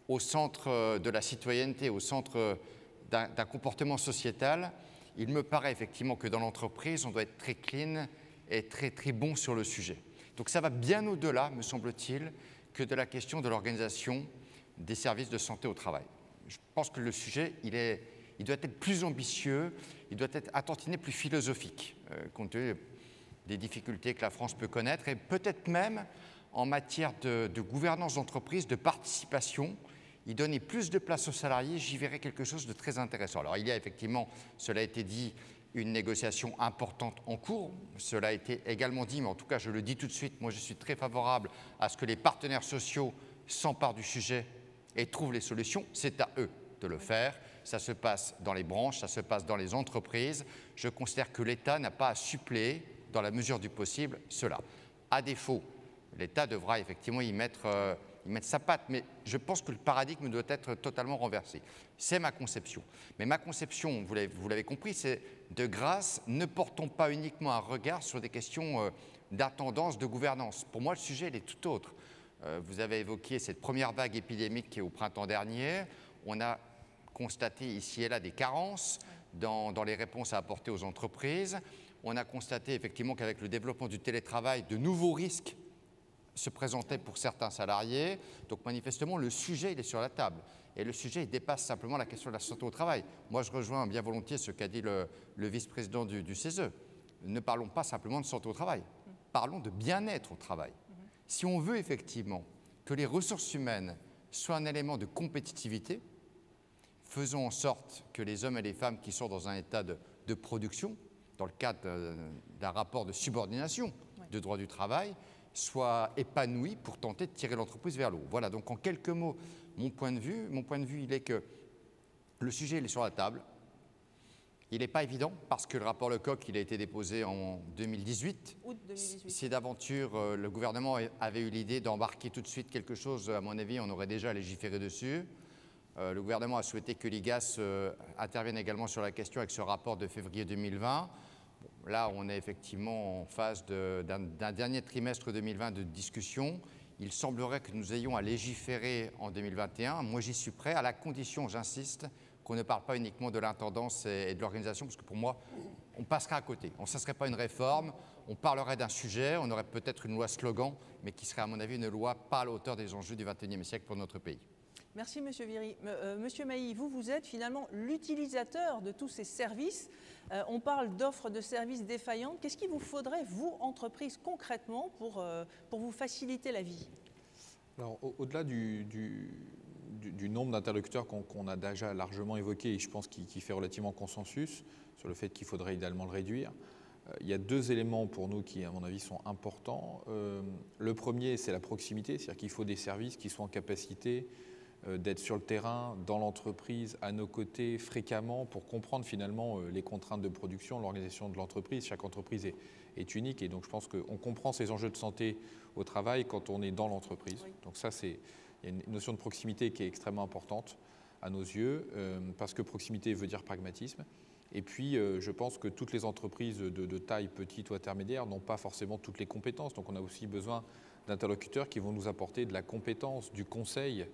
au centre de la citoyenneté, au centre d'un comportement sociétal, il me paraît effectivement que dans l'entreprise, on doit être très clean et très, très bon sur le sujet. Donc ça va bien au-delà, me semble-t-il, que de la question de l'organisation des services de santé au travail. Je pense que le sujet, il doit être plus ambitieux, il doit être à tantinet plus philosophique, compte tenu des difficultés que la France peut connaître, et peut-être même en matière de gouvernance d'entreprise, de participation, y donner plus de place aux salariés, j'y verrai quelque chose de très intéressant. Alors il y a effectivement, cela a été dit, une négociation importante en cours, cela a été également dit, mais en tout cas je le dis tout de suite, moi je suis très favorable à ce que les partenaires sociaux s'emparent du sujet et trouvent les solutions, c'est à eux de le faire. Ça se passe dans les branches, ça se passe dans les entreprises. Je considère que l'État n'a pas à suppléer, dans la mesure du possible, cela. À défaut, l'État devra effectivement y mettre sa patte, mais je pense que le paradigme doit être totalement renversé. C'est ma conception. Mais ma conception, vous l'avez compris, c'est de grâce, ne portons pas uniquement un regard sur des questions d'intendance, de gouvernance. Pour moi, le sujet, il est tout autre. Vous avez évoqué cette première vague épidémique au printemps dernier. On a constaté ici et là des carences dans les réponses à apporter aux entreprises. On a constaté effectivement qu'avec le développement du télétravail, de nouveaux risques se présentaient pour certains salariés. Donc manifestement, le sujet, il est sur la table. Et le sujet, il dépasse simplement la question de la santé au travail. Moi, je rejoins bien volontiers ce qu'a dit le vice-président du CESE. Ne parlons pas simplement de santé au travail. Parlons de bien-être au travail. Si on veut effectivement que les ressources humaines soient un élément de compétitivité, faisons en sorte que les hommes et les femmes qui sont dans un état de production, dans le cadre d'un rapport de subordination de droit du travail, soient épanouis pour tenter de tirer l'entreprise vers le haut. Voilà, donc en quelques mots, mon point de vue, il est que le sujet il est sur la table. Il n'est pas évident parce que le rapport Lecoq, il a été déposé en 2018. Août 2018. Si d'aventure le gouvernement avait eu l'idée d'embarquer tout de suite quelque chose, à mon avis, on aurait déjà légiféré dessus. Le gouvernement a souhaité que l'IGAS intervienne également sur la question avec ce rapport de février 2020. Bon, là, on est effectivement en phase d'un dernier trimestre 2020 de discussion. Il semblerait que nous ayons à légiférer en 2021. Moi, j'y suis prêt, à la condition, j'insiste, qu'on ne parle pas uniquement de l'intendance et de l'organisation, parce que pour moi, on passerait à côté. Ça ne serait pas une réforme, on parlerait d'un sujet, on aurait peut-être une loi slogan, mais qui serait à mon avis une loi pas à la hauteur des enjeux du XXIe siècle pour notre pays. Merci, Monsieur Viry. Monsieur Mailly, vous êtes finalement l'utilisateur de tous ces services. On parle d'offres de services défaillantes. Qu'est-ce qu'il vous faudrait, vous, entreprise, concrètement, pour vous faciliter la vie? Alors, au-delà du nombre d'interlocuteurs qu'on a déjà largement évoqué, et je pense qu'il fait relativement consensus sur le fait qu'il faudrait idéalement le réduire, il y a deux éléments pour nous qui, à mon avis, sont importants. Le premier, c'est la proximité, c'est-à-dire qu'il faut des services qui soient en capacité d'être sur le terrain, dans l'entreprise, à nos côtés, fréquemment, pour comprendre finalement les contraintes de production, l'organisation de l'entreprise. Chaque entreprise est unique et donc je pense qu'on comprend ces enjeux de santé au travail quand on est dans l'entreprise. Oui. Donc ça, il y a une notion de proximité qui est extrêmement importante à nos yeux, parce que proximité veut dire pragmatisme. Et puis, je pense que toutes les entreprises de taille petite ou intermédiaire n'ont pas forcément toutes les compétences. Donc on a aussi besoin d'interlocuteurs qui vont nous apporter de la compétence, du conseil,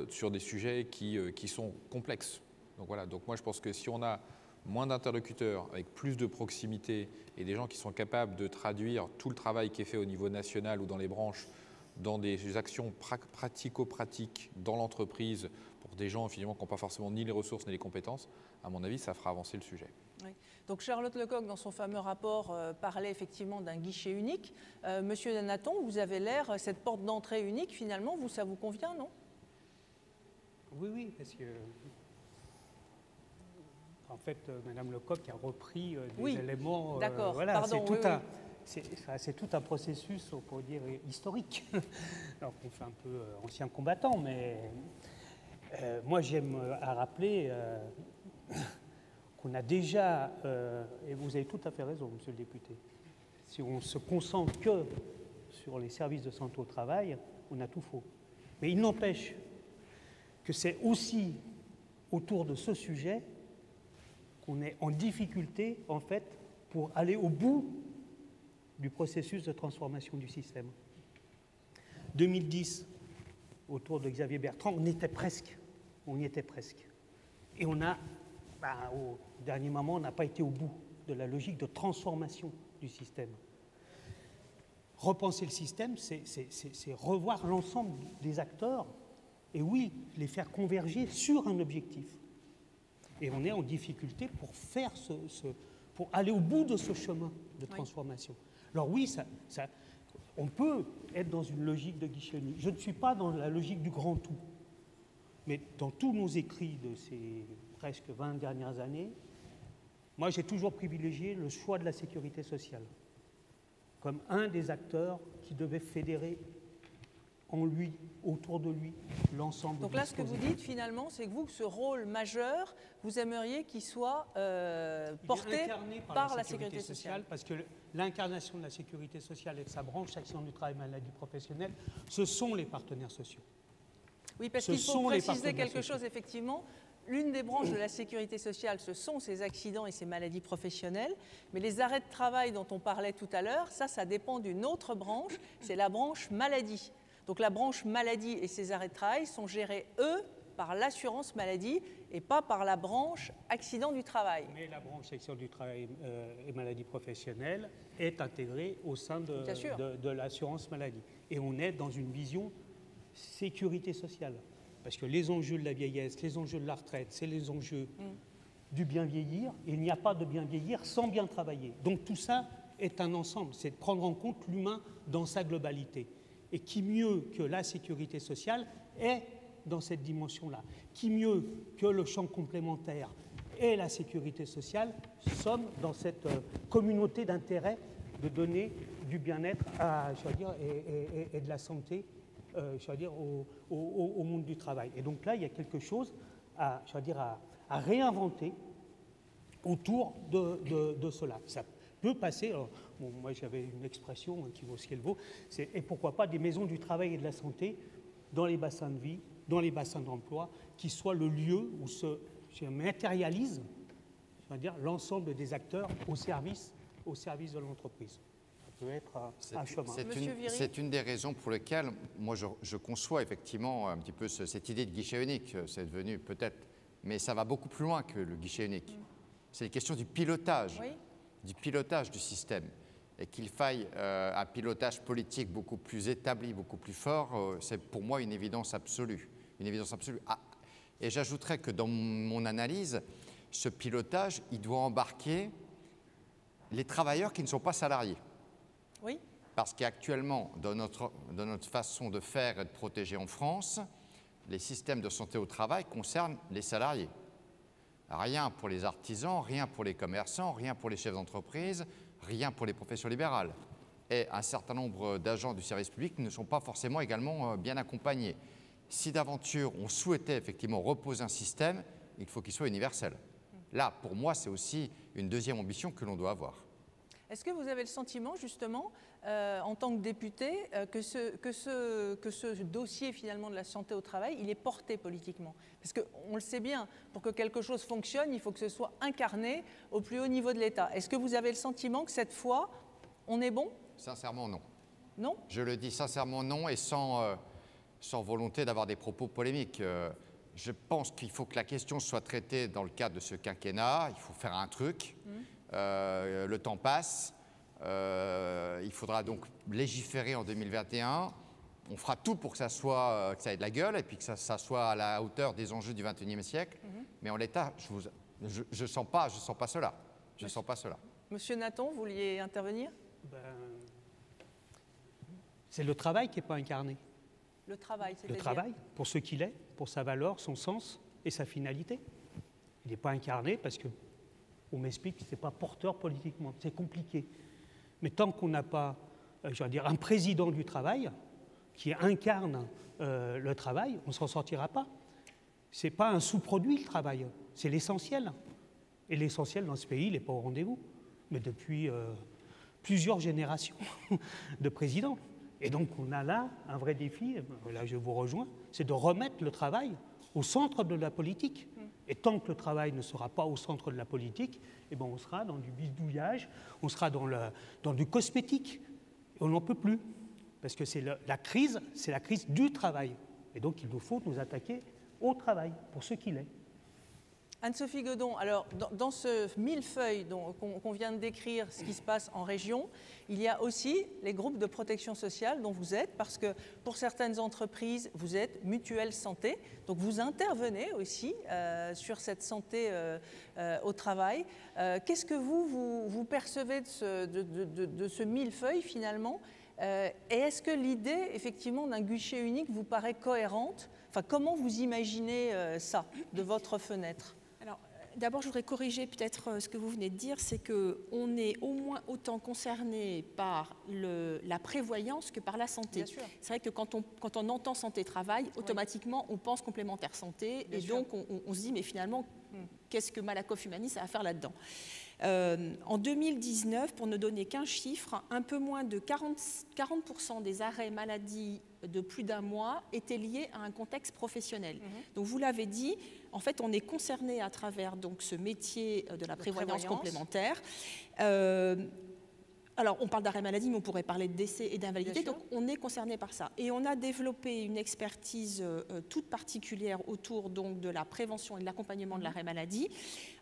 sur des sujets qui sont complexes. Donc voilà, donc moi je pense que si on a moins d'interlocuteurs avec plus de proximité et des gens qui sont capables de traduire tout le travail qui est fait au niveau national ou dans les branches dans des actions pratico-pratiques dans l'entreprise pour des gens finalement qui n'ont pas forcément ni les ressources ni les compétences, à mon avis ça fera avancer le sujet. Oui. Donc Charlotte Lecoq, dans son fameux rapport, parlait effectivement d'un guichet unique. Monsieur Danaton, vous avez l'air, cette porte d'entrée unique, finalement, ça vous convient, non? Oui, parce que, en fait, Madame Lecoq a repris des éléments. D'accord, voilà, pardon. C'est tout un processus, on pourrait dire, historique. Alors qu'on fait un peu ancien combattant, mais moi j'aime à rappeler qu'on a déjà, et vous avez tout à fait raison, monsieur le député, si on se concentre que sur les services de santé au travail, on a tout faux. Mais il n'empêche que c'est aussi autour de ce sujet qu'on est en difficulté, en fait, pour aller au bout du processus de transformation du système. 2010, autour de Xavier Bertrand, on y était presque. Et on a, au dernier moment, on n'a pas été au bout de la logique de transformation du système. Repenser le système, c'est revoir l'ensemble des acteurs et oui, les faire converger sur un objectif. Et on est en difficulté pour faire pour aller au bout de ce chemin de transformation. Oui. Alors oui, on peut être dans une logique de guichet unique. Je ne suis pas dans la logique du grand tout. Mais dans tous nos écrits de ces presque 20 dernières années, moi j'ai toujours privilégié le choix de la sécurité sociale comme un des acteurs qui devait fédérer en lui, autour de lui, l'ensemble. Donc là, ce que vous dites finalement, c'est que vous, ce rôle majeur, vous aimeriez qu'il soit porté par la sécurité sociale. Parce que l'incarnation de la sécurité sociale et de sa branche accident du travail, maladie professionnelle, ce sont les partenaires sociaux. Oui, parce qu'il faut préciser quelque chose, effectivement. L'une des branches de la sécurité sociale, ce sont ces accidents et ces maladies professionnelles. Mais les arrêts de travail dont on parlait tout à l'heure, ça dépend d'une autre branche, c'est la branche maladie. Donc la branche maladie et ses arrêts de travail sont gérés, eux, par l'assurance maladie et pas par la branche accident du travail. Mais la branche accident du travail et maladie professionnelle est intégrée au sein de l'assurance maladie. Et on est dans une vision sécurité sociale. Parce que les enjeux de la vieillesse, les enjeux de la retraite, c'est les enjeux du bien vieillir. Et il n'y a pas de bien vieillir sans bien travailler. Donc tout ça est un ensemble. C'est de prendre en compte l'humain dans sa globalité. Et qui mieux que la sécurité sociale est dans cette dimension-là? Qui mieux que le champ complémentaire et la sécurité sociale sommes dans cette communauté d'intérêt de donner du bien-être et de la santé au monde du travail. Et donc là, il y a quelque chose à réinventer autour de cela. Ça peut passer, alors, moi j'avais une expression qui vaut ce qu'elle vaut, c'est et pourquoi pas des maisons du travail et de la santé dans les bassins de vie, dans les bassins d'emploi, qui soient le lieu où se matérialise l'ensemble des acteurs au service de l'entreprise. C'est une des raisons pour lesquelles moi je conçois effectivement un petit peu cette idée de guichet unique. C'est devenu peut-être, mais ça va beaucoup plus loin que le guichet unique. C'est une question du pilotage, du système. Et qu'il faille un pilotage politique beaucoup plus établi, beaucoup plus fort, c'est pour moi une évidence absolue. Ah, et j'ajouterais que dans mon analyse, ce pilotage, il doit embarquer les travailleurs qui ne sont pas salariés. Oui. Parce qu'actuellement, dans notre façon de faire et de protéger en France, les systèmes de santé au travail concernent les salariés. Rien pour les artisans, rien pour les commerçants, rien pour les chefs d'entreprise, rien pour les professions libérales. Et un certain nombre d'agents du service public ne sont pas forcément également bien accompagnés. Si d'aventure on souhaitait effectivement reposer un système, il faut qu'il soit universel. Là, pour moi, c'est aussi une deuxième ambition que l'on doit avoir. Est-ce que vous avez le sentiment, justement, en tant que député, que ce dossier, finalement, de la santé au travail, il est porté politiquement? Parce qu'on le sait bien, pour que quelque chose fonctionne, il faut que ce soit incarné au plus haut niveau de l'État. Est-ce que vous avez le sentiment que cette fois, on est bon? Sincèrement, non. Non? Je le dis sincèrement non et sans volonté d'avoir des propos polémiques. Je pense qu'il faut que la question soit traitée dans le cadre de ce quinquennat. Il faut faire un truc. Le temps passe, il faudra donc légiférer en 2021. On fera tout pour que ça ait de la gueule et puis que ça soit à la hauteur des enjeux du XXIe siècle. Mais en l'état, je sens pas cela. Je sens pas cela. Monsieur Nathan, vous vouliez intervenir? C'est le travail qui n'est pas incarné. Le travail, c'est-à-dire? Le travail, pour ce qu'il est, pour sa valeur, son sens et sa finalité. Il n'est pas incarné parce que on m'explique que ce n'est pas porteur politiquement, c'est compliqué. Mais tant qu'on n'a pas, un président du travail qui incarne le travail, on ne s'en sortira pas. Ce n'est pas un sous-produit, le travail, c'est l'essentiel. Et l'essentiel dans ce pays, il n'est pas au rendez-vous. Mais depuis plusieurs générations de présidents. Et donc on a là un vrai défi, là je vous rejoins, c'est de remettre le travail au centre de la politique. Et tant que le travail ne sera pas au centre de la politique, eh ben on sera dans du bidouillage, on sera dans du cosmétique. Et on n'en peut plus. Parce que c'est la crise du travail. Et donc il nous faut nous attaquer au travail, pour ce qu'il est. Anne-Sophie Godon, alors dans ce millefeuille qu'on vient de décrire, ce qui se passe en région, il y a aussi les groupes de protection sociale dont vous êtes, parce que pour certaines entreprises, vous êtes mutuelle santé, donc vous intervenez aussi sur cette santé au travail. Qu'est-ce que vous percevez de ce millefeuille finalement, et est-ce que l'idée effectivement d'un guichet unique vous paraît cohérente? Enfin, comment vous imaginez ça de votre fenêtre? Alors, D'abord, je voudrais corriger peut-être ce que vous venez de dire, c'est qu'on est au moins autant concerné par la prévoyance que par la santé. C'est vrai que quand on entend santé-travail, automatiquement, on pense complémentaire santé, et donc on se dit, mais finalement, qu'est-ce que Malakoff Humanis a à faire là-dedans ? En 2019, pour ne donner qu'un chiffre, un peu moins de 40% des arrêts maladie de plus d'un mois étaient liés à un contexte professionnel. Donc vous l'avez dit, en fait on est concerné à travers donc, ce métier de la prévoyance complémentaire. Alors on parle d'arrêt maladie, mais on pourrait parler de décès et d'invalidité, donc on est concerné par ça. Et on a développé une expertise toute particulière autour donc, de la prévention et de l'accompagnement de l'arrêt maladie,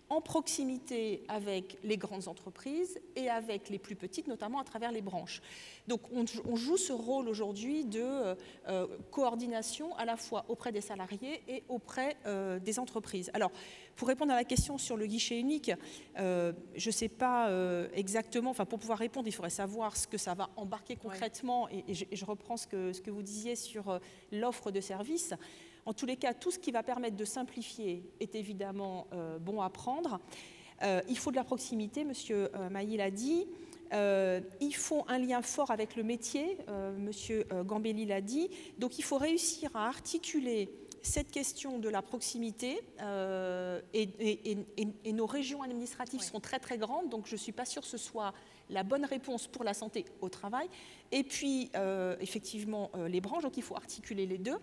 en proximité avec les grandes entreprises et avec les plus petites, notamment à travers les branches. Donc on joue ce rôle aujourd'hui de coordination à la fois auprès des salariés et auprès des entreprises. Alors, pour répondre à la question sur le guichet unique, je ne sais pas exactement, enfin pour pouvoir répondre, il faudrait savoir ce que ça va embarquer concrètement, et je reprends ce que vous disiez sur l'offre de services. En tous les cas, tout ce qui va permettre de simplifier est évidemment bon à prendre. Il faut de la proximité, M. Mailly l'a dit. Il faut un lien fort avec le métier, M. Gambelli l'a dit. Donc il faut réussir à articuler cette question de la proximité et nos régions administratives sont très très grandes, donc je ne suis pas sûre que ce soit la bonne réponse pour la santé au travail. Et puis, effectivement, les branches, donc il faut articuler les deux.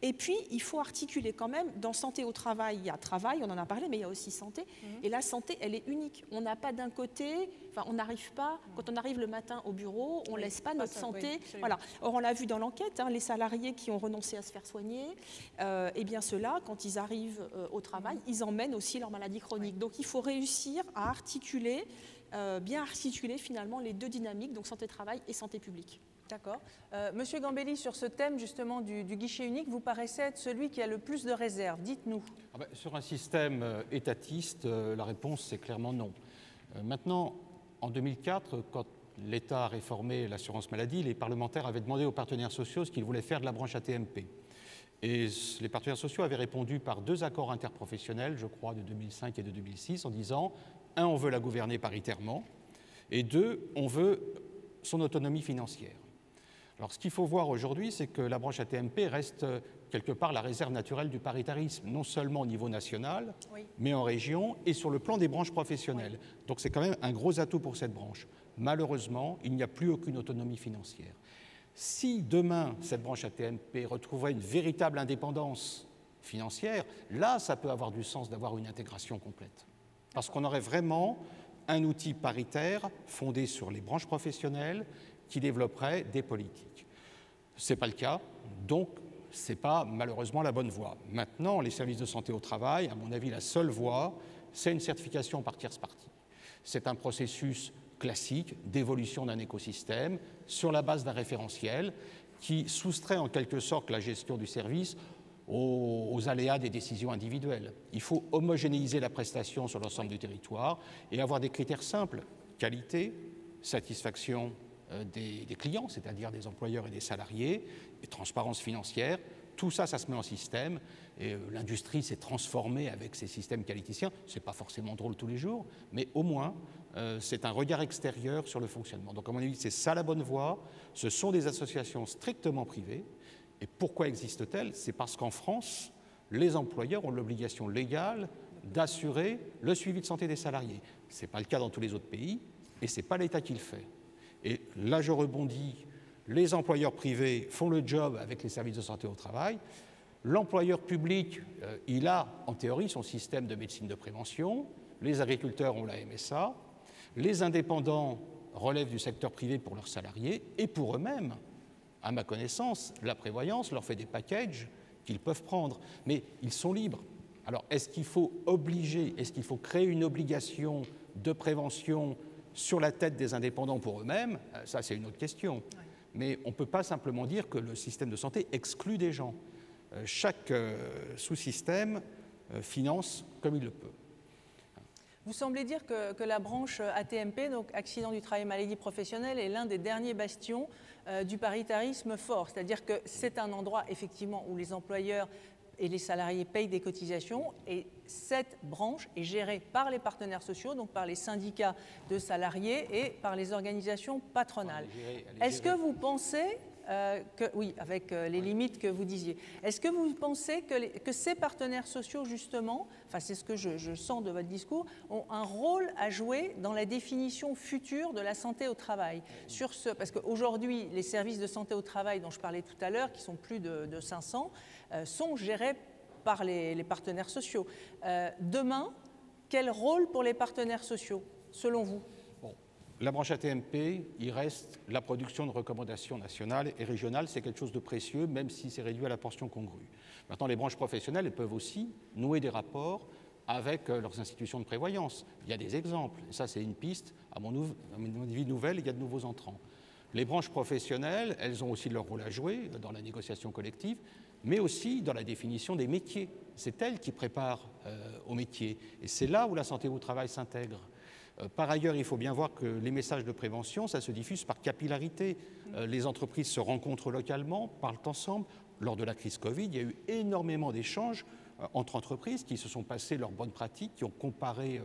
Et puis, il faut articuler quand même, dans santé au travail, il y a travail, on en a parlé, mais il y a aussi santé. Et la santé, elle est unique. On n'a pas d'un côté, enfin, on n'arrive pas, quand on arrive le matin au bureau, on ne laisse pas notre santé. Voilà. Or, on l'a vu dans l'enquête, hein, les salariés qui ont renoncé à se faire soigner, eh bien, ceux-là, quand ils arrivent au travail, ils emmènent aussi leur maladie chronique. Donc, il faut réussir à articuler, bien articuler finalement les deux dynamiques, donc santé-travail et santé publique. D'accord. Monsieur Gambelli, sur ce thème justement du guichet unique, vous paraissez être celui qui a le plus de réserves. Dites-nous. Sur un système étatiste, la réponse c'est clairement non. Maintenant, en 2004, quand l'État a réformé l'assurance maladie, les parlementaires avaient demandé aux partenaires sociaux ce qu'ils voulaient faire de la branche AT-MP. Et les partenaires sociaux avaient répondu par 2 accords interprofessionnels, je crois, de 2005 et de 2006, en disant, 1, on veut la gouverner paritairement, et 2, on veut son autonomie financière. Alors, ce qu'il faut voir aujourd'hui, c'est que la branche AT-MP reste quelque part la réserve naturelle du paritarisme, non seulement au niveau national, mais en région et sur le plan des branches professionnelles. Donc, c'est quand même un gros atout pour cette branche. Malheureusement, il n'y a plus aucune autonomie financière. Si demain, cette branche AT-MP retrouverait une véritable indépendance financière, là, ça peut avoir du sens d'avoir une intégration complète. Parce qu'on aurait vraiment un outil paritaire fondé sur les branches professionnelles qui développerait des politiques. Ce n'est pas le cas, donc ce n'est pas malheureusement la bonne voie. Maintenant, les services de santé au travail, à mon avis, la seule voie, c'est une certification par tierce partie. C'est un processus classique d'évolution d'un écosystème sur la base d'un référentiel qui soustrait en quelque sorte la gestion du service aux aléas des décisions individuelles. Il faut homogénéiser la prestation sur l'ensemble du territoire et avoir des critères simples, qualité, satisfaction des clients, c'est-à-dire des employeurs et des salariés, et transparence financière. Tout ça, ça se met en système, et l'industrie s'est transformée avec ces systèmes qualiticiens. Ce n'est pas forcément drôle tous les jours, mais au moins, c'est un regard extérieur sur le fonctionnement. Donc, à mon avis, c'est ça la bonne voie. Ce sont des associations strictement privées. Et pourquoi existent-elles? C'est parce qu'en France, les employeurs ont l'obligation légale d'assurer le suivi de santé des salariés. Ce n'est pas le cas dans tous les autres pays, et ce n'est pas l'État qui le fait. Et là, je rebondis, les employeurs privés font le job avec les services de santé au travail. L'employeur public, il a, en théorie, son système de médecine de prévention. Les agriculteurs ont la MSA. Les indépendants relèvent du secteur privé pour leurs salariés et pour eux-mêmes. À ma connaissance, la prévoyance leur fait des packages qu'ils peuvent prendre. Mais ils sont libres. Alors, est-ce qu'il faut obliger, est-ce qu'il faut créer une obligation de prévention sur la tête des indépendants pour eux-mêmes? Ça, c'est une autre question. Oui. Mais on ne peut pas simplement dire que le système de santé exclut des gens. Chaque sous-système finance comme il le peut. Vous semblez dire que la branche AT-MP, donc accident du travail maladie professionnelle, est l'un des derniers bastions du paritarisme fort. C'est-à-dire que c'est un endroit, effectivement, où les employeurs et les salariés payent des cotisations, et cette branche est gérée par les partenaires sociaux, donc par les syndicats de salariés et par les organisations patronales. Est-ce que vous pensez oui, avec les limites que vous disiez. Est-ce que vous pensez que ces partenaires sociaux, justement, enfin c'est ce que je sens de votre discours, ont un rôle à jouer dans la définition future de la santé au travail sur ce, parce qu'aujourd'hui, les services de santé au travail dont je parlais tout à l'heure, qui sont plus de 500, sont gérés par les partenaires sociaux. Demain, quel rôle pour les partenaires sociaux, selon vous ? La branche AT-MP, il reste la production de recommandations nationales et régionales, c'est quelque chose de précieux, même si c'est réduit à la portion congrue. Maintenant, les branches professionnelles, elles peuvent aussi nouer des rapports avec leurs institutions de prévoyance. Il y a des exemples, et ça c'est une piste, à mon avis nouvelle, il y a de nouveaux entrants. Les branches professionnelles, elles ont aussi leur rôle à jouer dans la négociation collective, mais aussi dans la définition des métiers. C'est elles qui préparent aux métiers, et c'est là où la santé au travail s'intègre. Par ailleurs, il faut bien voir que les messages de prévention, ça se diffuse par capillarité. Les entreprises se rencontrent localement, parlent ensemble. Lors de la crise Covid, il y a eu énormément d'échanges entre entreprises qui se sont passées leurs bonnes pratiques, qui ont comparé.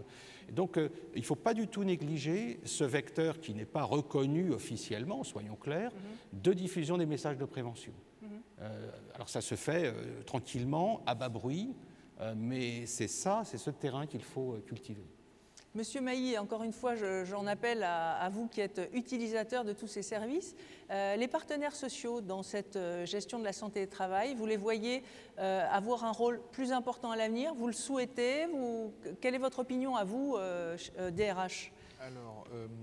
Donc, il ne faut pas du tout négliger ce vecteur qui n'est pas reconnu officiellement, soyons clairs, de diffusion des messages de prévention. Alors, ça se fait tranquillement, à bas bruit, mais c'est ce terrain qu'il faut cultiver. Monsieur Mailly, encore une fois, j'en appelle à vous qui êtes utilisateur de tous ces services. Les partenaires sociaux dans cette gestion de la santé et du travail, vous les voyez avoir un rôle plus important à l'avenir? Vous le souhaitez? Quelle est votre opinion à vous, DRH?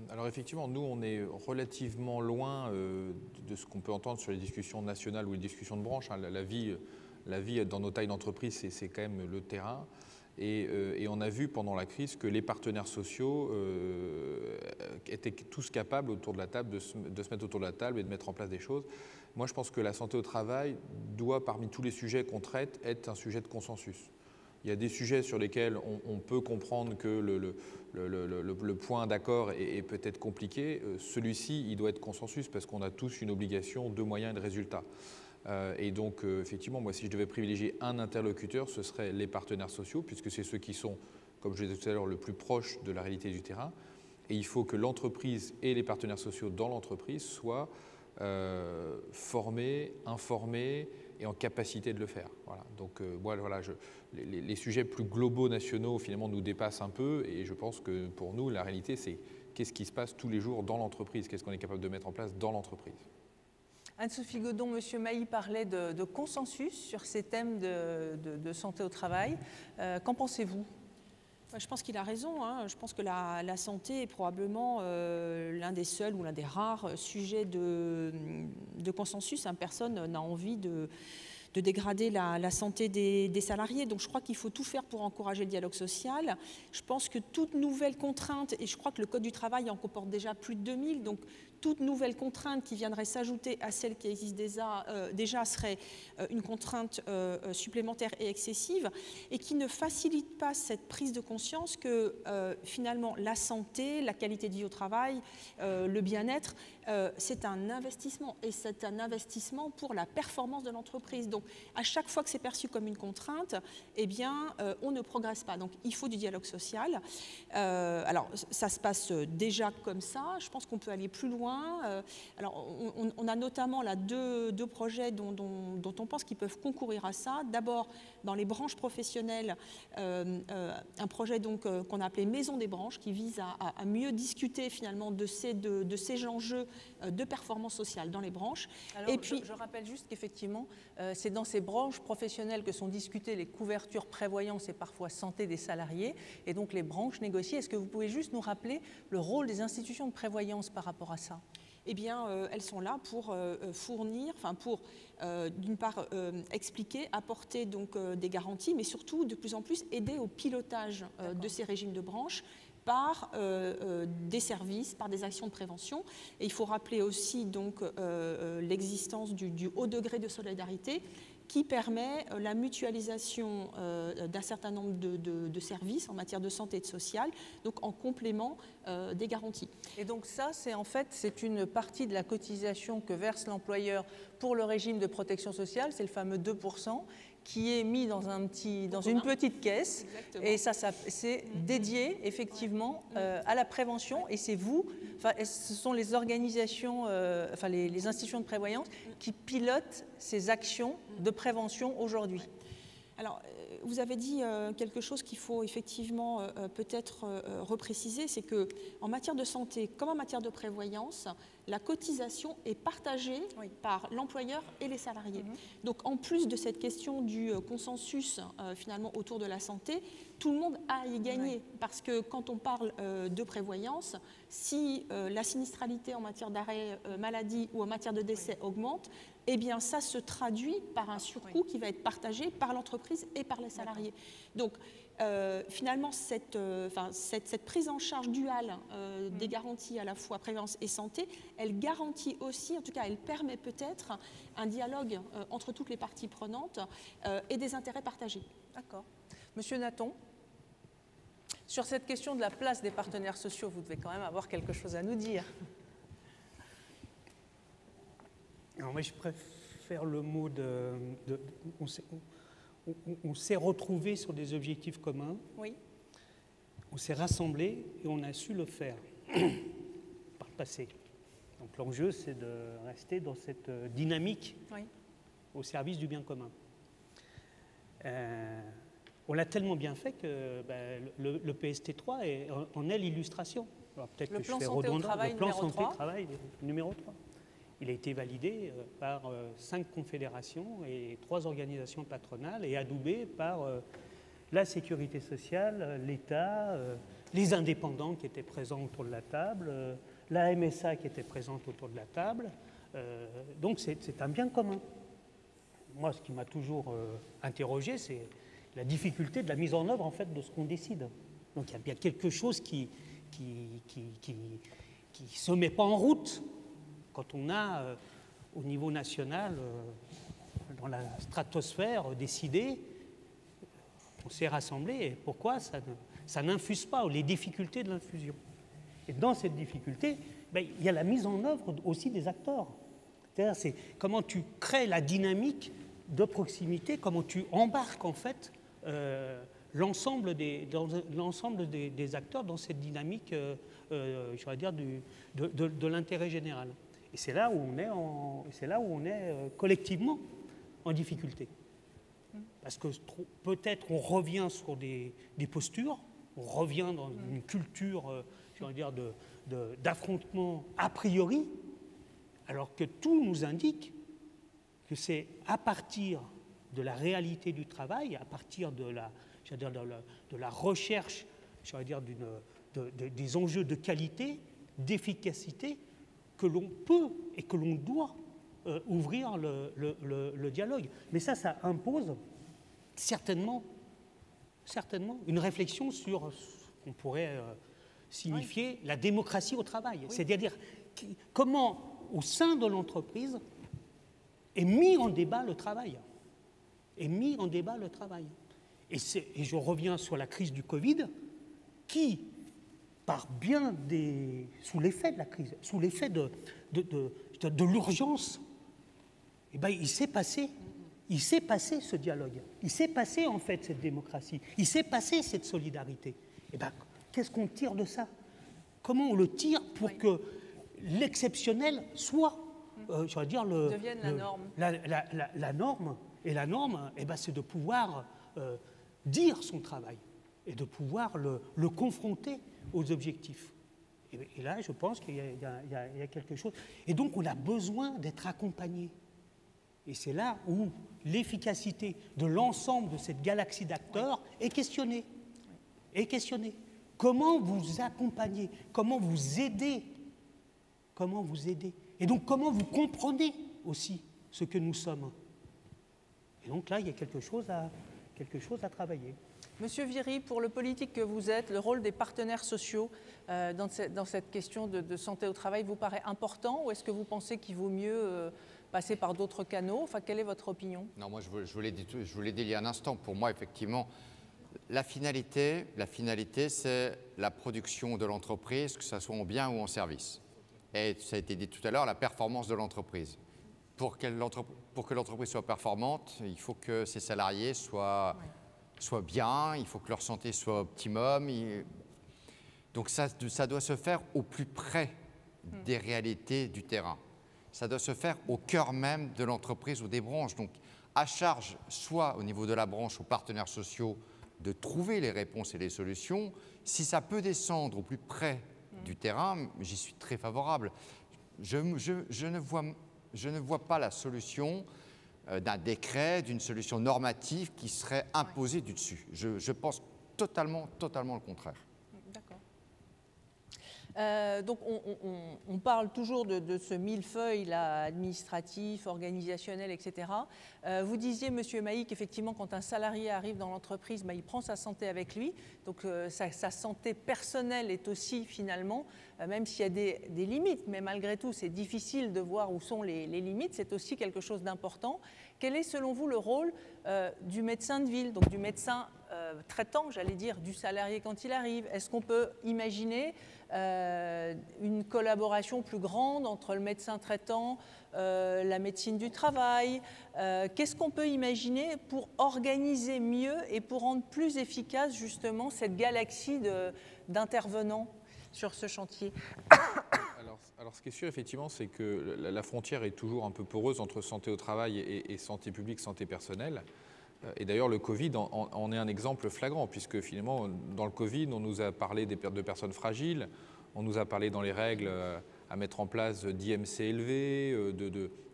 Alors effectivement, nous, on est relativement loin de ce qu'on peut entendre sur les discussions nationales ou les discussions de branche. La vie dans nos tailles d'entreprise, c'est quand même le terrain. Et on a vu pendant la crise que les partenaires sociaux étaient tous capables autour de la table de se mettre autour de la table et de mettre en place des choses. Moi, je pense que la santé au travail doit, parmi tous les sujets qu'on traite, être un sujet de consensus. Il y a des sujets sur lesquels on peut comprendre que le point d'accord est peut-être compliqué. Celui-ci, il doit être consensus parce qu'on a tous une obligation de moyens et de résultats. Et donc, effectivement, moi, si je devais privilégier un interlocuteur, ce serait les partenaires sociaux, puisque c'est ceux qui sont, comme je le disais tout à l'heure, le plus proches de la réalité du terrain. Et il faut que l'entreprise et les partenaires sociaux dans l'entreprise soient formés, informés et en capacité de le faire. Voilà. Donc, voilà, les sujets plus globaux nationaux, finalement, nous dépassent un peu. Et je pense que pour nous, la réalité, c'est qu'est-ce qui se passe tous les jours dans l'entreprise, qu'est-ce qu'on est capable de mettre en place dans l'entreprise. Anne-Sophie Godon, M. Mailly parlait de consensus sur ces thèmes de santé au travail. Qu'en pensez-vous? Je pense qu'il a raison. Je pense que la santé est probablement l'un des seuls ou l'un des rares sujets de consensus. Personne n'a envie de dégrader la santé des salariés. Donc je crois qu'il faut tout faire pour encourager le dialogue social. Je pense que toute nouvelle contrainte, et je crois que le Code du travail en comporte déjà plus de 2000, donc toute nouvelle contrainte qui viendrait s'ajouter à celle qui existe déjà serait une contrainte supplémentaire et excessive et qui ne facilite pas cette prise de conscience que finalement la santé, la qualité de vie au travail, le bien-être, c'est un investissement et c'est un investissement pour la performance de l'entreprise. Donc à chaque fois que c'est perçu comme une contrainte, eh bien, on ne progresse pas. Donc il faut du dialogue social. Alors ça se passe déjà comme ça. Je pense qu'on peut aller plus loin. Alors, on a notamment là deux projets dont on pense qu'ils peuvent concourir à ça. D'abord, dans les branches professionnelles, un projet qu'on a appelé Maison des branches, qui vise à mieux discuter finalement de ces enjeux de performance sociale dans les branches. Alors, et puis, je rappelle juste qu'effectivement, c'est dans ces branches professionnelles que sont discutées les couvertures prévoyance et parfois santé des salariés, et donc les branches négocient. Est-ce que vous pouvez juste nous rappeler le rôle des institutions de prévoyance par rapport à ça? Eh bien, elles sont là pour fournir, pour d'une part expliquer, apporter donc des garanties, mais surtout de plus en plus aider au pilotage de ces régimes de branche par des services, par des actions de prévention. Et il faut rappeler aussi donc l'existence du haut degré de solidarité qui permet la mutualisation d'un certain nombre de services en matière de santé et de social, donc en complément des garanties. Et donc ça, c'est en fait, c'est une partie de la cotisation que verse l'employeur pour le régime de protection sociale, c'est le fameux 2%, qui est mis dans, une petite caisse. Exactement. Et ça c'est dédié effectivement à la prévention. Et c'est vous, ce sont les organisations, les institutions de prévoyance qui pilotent ces actions de prévention aujourd'hui. Alors, vous avez dit quelque chose qu'il faut effectivement peut-être repréciser, c'est qu'en matière de santé comme en matière de prévoyance, la cotisation est partagée par l'employeur et les salariés. Donc en plus de cette question du consensus finalement autour de la santé, tout le monde a à y gagner, parce que quand on parle de prévoyance, si la sinistralité en matière d'arrêt maladie ou en matière de décès augmente, eh bien ça se traduit par un surcoût qui va être partagé par l'entreprise et par les salariés. Donc finalement, cette prise en charge duale des garanties à la fois prévoyance et santé, elle garantit aussi, en tout cas elle permet peut-être un dialogue entre toutes les parties prenantes et des intérêts partagés. D'accord. Monsieur Nathan, sur cette question de la place des partenaires sociaux, vous devez quand même avoir quelque chose à nous dire. Alors moi, je préfère le mot on s'est retrouvés sur des objectifs communs, oui. On s'est rassemblés et on a su le faire par le passé. Donc l'enjeu, c'est de rester dans cette dynamique au service du bien commun. On l'a tellement bien fait que le PST3 en est l'illustration. Peut-être que je fais redondant, le plan santé au travail numéro 3. Il a été validé par 5 confédérations et 3 organisations patronales et adoubé par la sécurité sociale, l'État, les indépendants qui étaient présents autour de la table, la MSA qui était présente autour de la table. Donc c'est un bien commun. Moi, ce qui m'a toujours interrogé, c'est la difficulté de la mise en œuvre en fait, de ce qu'on décide. Donc il y a bien quelque chose qui se met pas en route quand on a, au niveau national, dans la stratosphère, décidé, on s'est rassemblés. Et pourquoi ça n'infuse pas, ou les difficultés de l'infusion. Et dans cette difficulté, il y a la mise en œuvre aussi des acteurs. C'est-à-dire, c'est comment tu crées la dynamique de proximité, comment tu embarques en fait l'ensemble des acteurs dans cette dynamique, je vais dire, de l'intérêt général. Et c'est là où on est, collectivement en difficulté. Parce que peut-être on revient sur des postures, on revient dans une culture, je vais dire, d'affrontement a priori, alors que tout nous indique que c'est à partir de la réalité du travail, à partir de la recherche, je vais dire, des enjeux de qualité, d'efficacité, que l'on peut et que l'on doit ouvrir le dialogue. Mais ça impose certainement une réflexion sur ce qu'on pourrait signifier la démocratie au travail. C'est-à-dire comment, au sein de l'entreprise, est mis en débat le travail. Et je reviens sur la crise du Covid, qui, sous l'effet de la crise, sous l'effet de l'urgence, il s'est passé ce dialogue, il s'est passé en fait cette démocratie, il s'est passé cette solidarité. Qu'est-ce qu'on tire de ça? Comment on le tire pour que l'exceptionnel soit, je vais dire, devienne la norme. La norme. Et la norme, c'est de pouvoir dire son travail et de pouvoir le confronter aux objectifs. Et là, je pense qu'il y a quelque chose. Et donc, on a besoin d'être accompagné. Et c'est là où l'efficacité de l'ensemble de cette galaxie d'acteurs est questionnée. Comment vous accompagner? Comment vous aider? Et donc, comment vous comprenez aussi ce que nous sommes? Et donc là, il y a quelque chose à travailler. Monsieur Viry, pour le politique que vous êtes, le rôle des partenaires sociaux dans cette question de santé au travail vous paraît important, ou est-ce que vous pensez qu'il vaut mieux passer par d'autres canaux? Enfin, quelle est votre opinion? Non, moi je vous l'ai dit il y a un instant. Pour moi, effectivement, La finalité, c'est la production de l'entreprise, que ce soit en bien ou en service. Et ça a été dit tout à l'heure, la performance de l'entreprise. Pour que l'entreprise soit performante, il faut que ses salariés soient bien, il faut que leur santé soit optimum. Donc ça doit se faire au plus près des réalités du terrain. Ça doit se faire au cœur même de l'entreprise ou des branches. Donc à charge, soit au niveau de la branche, aux partenaires sociaux, de trouver les réponses et les solutions. Si ça peut descendre au plus près du terrain, j'y suis très favorable. Je ne vois pas la solution d'un décret, d'une solution normative qui serait imposée du dessus. Je pense totalement le contraire. D'accord. Donc on parle toujours de ce millefeuille là, administratif, organisationnel, etc. Vous disiez, Monsieur Mailly, qu'effectivement, quand un salarié arrive dans l'entreprise, il prend sa santé avec lui. Donc sa santé personnelle est aussi finalement, même s'il y a des limites, mais malgré tout, c'est difficile de voir où sont les limites, c'est aussi quelque chose d'important. Quel est, selon vous, le rôle du médecin de ville, donc du médecin traitant, j'allais dire, du salarié quand il arrive? Est-ce qu'on peut imaginer une collaboration plus grande entre le médecin traitant, la médecine du travail? Qu'est-ce qu'on peut imaginer pour organiser mieux et pour rendre plus efficace justement cette galaxie d'intervenants sur ce chantier? Alors, ce qui est sûr, effectivement, c'est que la frontière est toujours un peu poreuse entre santé au travail et santé publique, santé personnelle. Et d'ailleurs, le Covid en est un exemple flagrant, puisque finalement, dans le Covid, on nous a parlé de personnes fragiles, on nous a parlé dans les règles à mettre en place d'IMC élevés,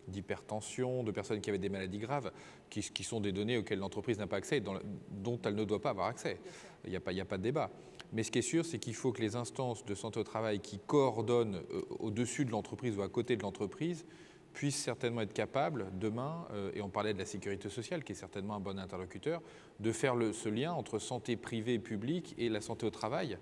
d'hypertension, de personnes qui avaient des maladies graves, qui sont des données auxquelles l'entreprise n'a pas accès, dont elle ne doit pas avoir accès. Il n'y a pas de débat. Mais ce qui est sûr, c'est qu'il faut que les instances de santé au travail qui coordonnent au-dessus de l'entreprise ou à côté de l'entreprise puissent certainement être capables, demain, et on parlait de la sécurité sociale, qui est certainement un bon interlocuteur, de faire ce lien entre santé privée et publique et la santé au travail,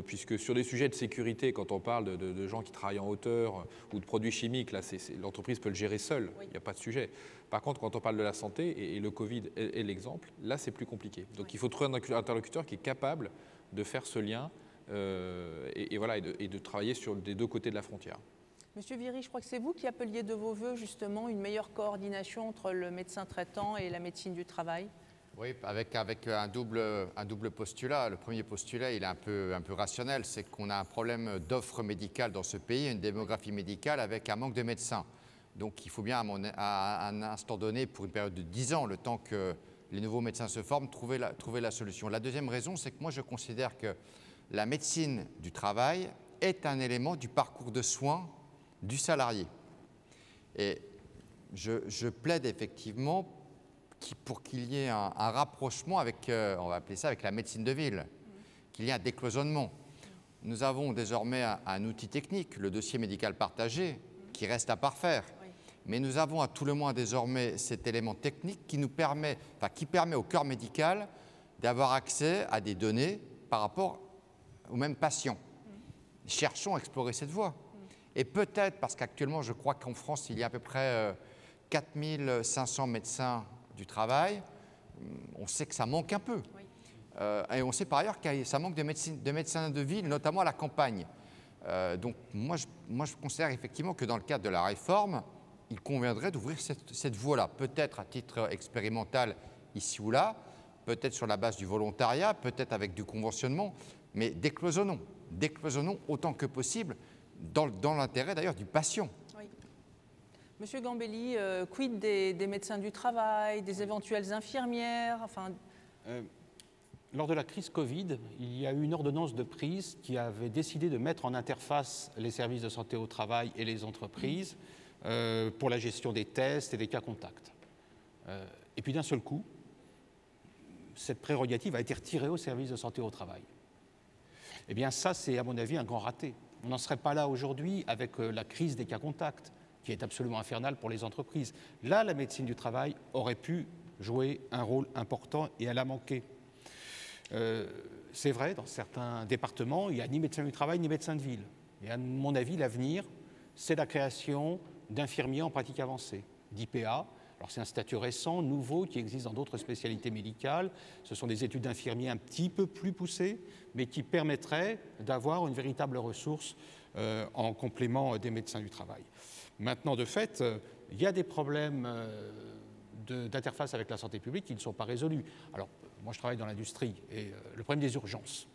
puisque sur des sujets de sécurité, quand on parle de gens qui travaillent en hauteur ou de produits chimiques, là, l'entreprise peut le gérer seule, il n'y a pas de sujet. Par contre, quand on parle de la santé, et le Covid est l'exemple, là, c'est plus compliqué. Donc il faut trouver un interlocuteur qui est capable de faire ce lien et de travailler des deux côtés de la frontière. Monsieur Viry, je crois que c'est vous qui appeliez de vos voeux justement une meilleure coordination entre le médecin traitant et la médecine du travail. Oui, avec un double postulat. Le premier postulat, il est un peu rationnel, c'est qu'on a un problème d'offre médicale dans ce pays, une démographie médicale avec un manque de médecins. Donc il faut bien, à un instant donné, pour une période de 10 ans, le temps que les nouveaux médecins se forment, trouver la solution. La deuxième raison, c'est que moi, je considère que la médecine du travail est un élément du parcours de soins du salarié. Et je plaide effectivement pour qu'il y ait un rapprochement avec, on va appeler ça, avec la médecine de ville, qu'il y ait un décloisonnement. Nous avons désormais un outil technique, le dossier médical partagé, qui reste à parfaire. Mais nous avons à tout le moins désormais cet élément technique qui permet au corps médical d'avoir accès à des données par rapport aux mêmes patients. Cherchons à explorer cette voie. Et peut-être, parce qu'actuellement, je crois qu'en France, il y a à peu près 4500 médecins du travail, on sait que ça manque un peu. Et on sait par ailleurs que ça manque de médecins de ville, notamment à la campagne. Donc moi, je considère effectivement que dans le cadre de la réforme, il conviendrait d'ouvrir cette voie-là, peut-être à titre expérimental ici ou là, peut-être sur la base du volontariat, peut-être avec du conventionnement, mais décloisonnons autant que possible, dans l'intérêt d'ailleurs du patient. Oui. Monsieur Gambelli, quid des médecins du travail, des éventuelles infirmières, Lors de la crise Covid, il y a eu une ordonnance de prise qui avait décidé de mettre en interface les services de santé au travail et les entreprises pour la gestion des tests et des cas contacts. Et puis d'un seul coup, cette prérogative a été retirée aux services de santé au travail. Eh bien ça, c'est à mon avis un grand raté. On n'en serait pas là aujourd'hui avec la crise des cas contacts, qui est absolument infernale pour les entreprises. Là, la médecine du travail aurait pu jouer un rôle important et elle a manqué. C'est vrai, dans certains départements, il n'y a ni médecin du travail ni médecin de ville. Et à mon avis, l'avenir, c'est la création d'infirmiers en pratique avancée, d'IPA. Alors c'est un statut récent, nouveau, qui existe dans d'autres spécialités médicales. Ce sont des études d'infirmiers un petit peu plus poussées, mais qui permettraient d'avoir une véritable ressource en complément des médecins du travail. Maintenant, de fait, il y a des problèmes d'interface avec la santé publique qui ne sont pas résolus. Alors, moi je travaille dans l'industrie, et le problème des urgences.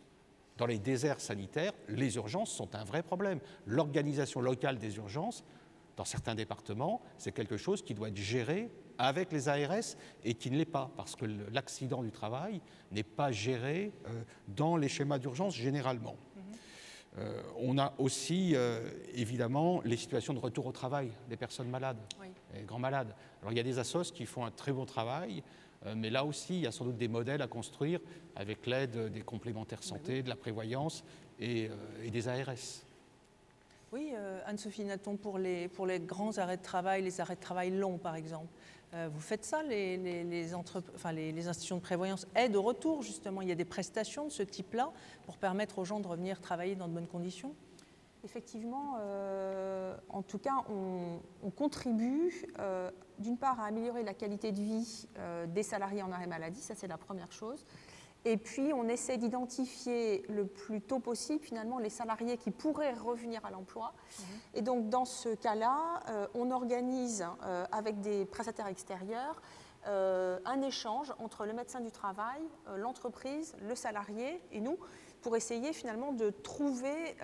Dans les déserts sanitaires, les urgences sont un vrai problème. L'organisation locale des urgences, dans certains départements, c'est quelque chose qui doit être géré avec les ARS et qui ne l'est pas, parce que l'accident du travail n'est pas géré dans les schémas d'urgence généralement. On a aussi, évidemment, les situations de retour au travail des personnes malades, les grands malades. Alors, il y a des assos qui font un très bon travail, mais là aussi, il y a sans doute des modèles à construire avec l'aide des complémentaires santé, de la prévoyance et des ARS. Oui, Anne-Sophie Natton, pour les grands arrêts de travail, les arrêts de travail longs, par exemple. Vous faites ça, les institutions de prévoyance aident au retour, justement. Il y a des prestations de ce type-là pour permettre aux gens de revenir travailler dans de bonnes conditions? Effectivement, en tout cas, on contribue d'une part à améliorer la qualité de vie des salariés en arrêt maladie, ça c'est la première chose. Et puis, on essaie d'identifier le plus tôt possible, finalement, les salariés qui pourraient revenir à l'emploi. Et donc, dans ce cas-là, on organise, avec des prestataires extérieurs, un échange entre le médecin du travail, l'entreprise, le salarié et nous, pour essayer, finalement, de trouver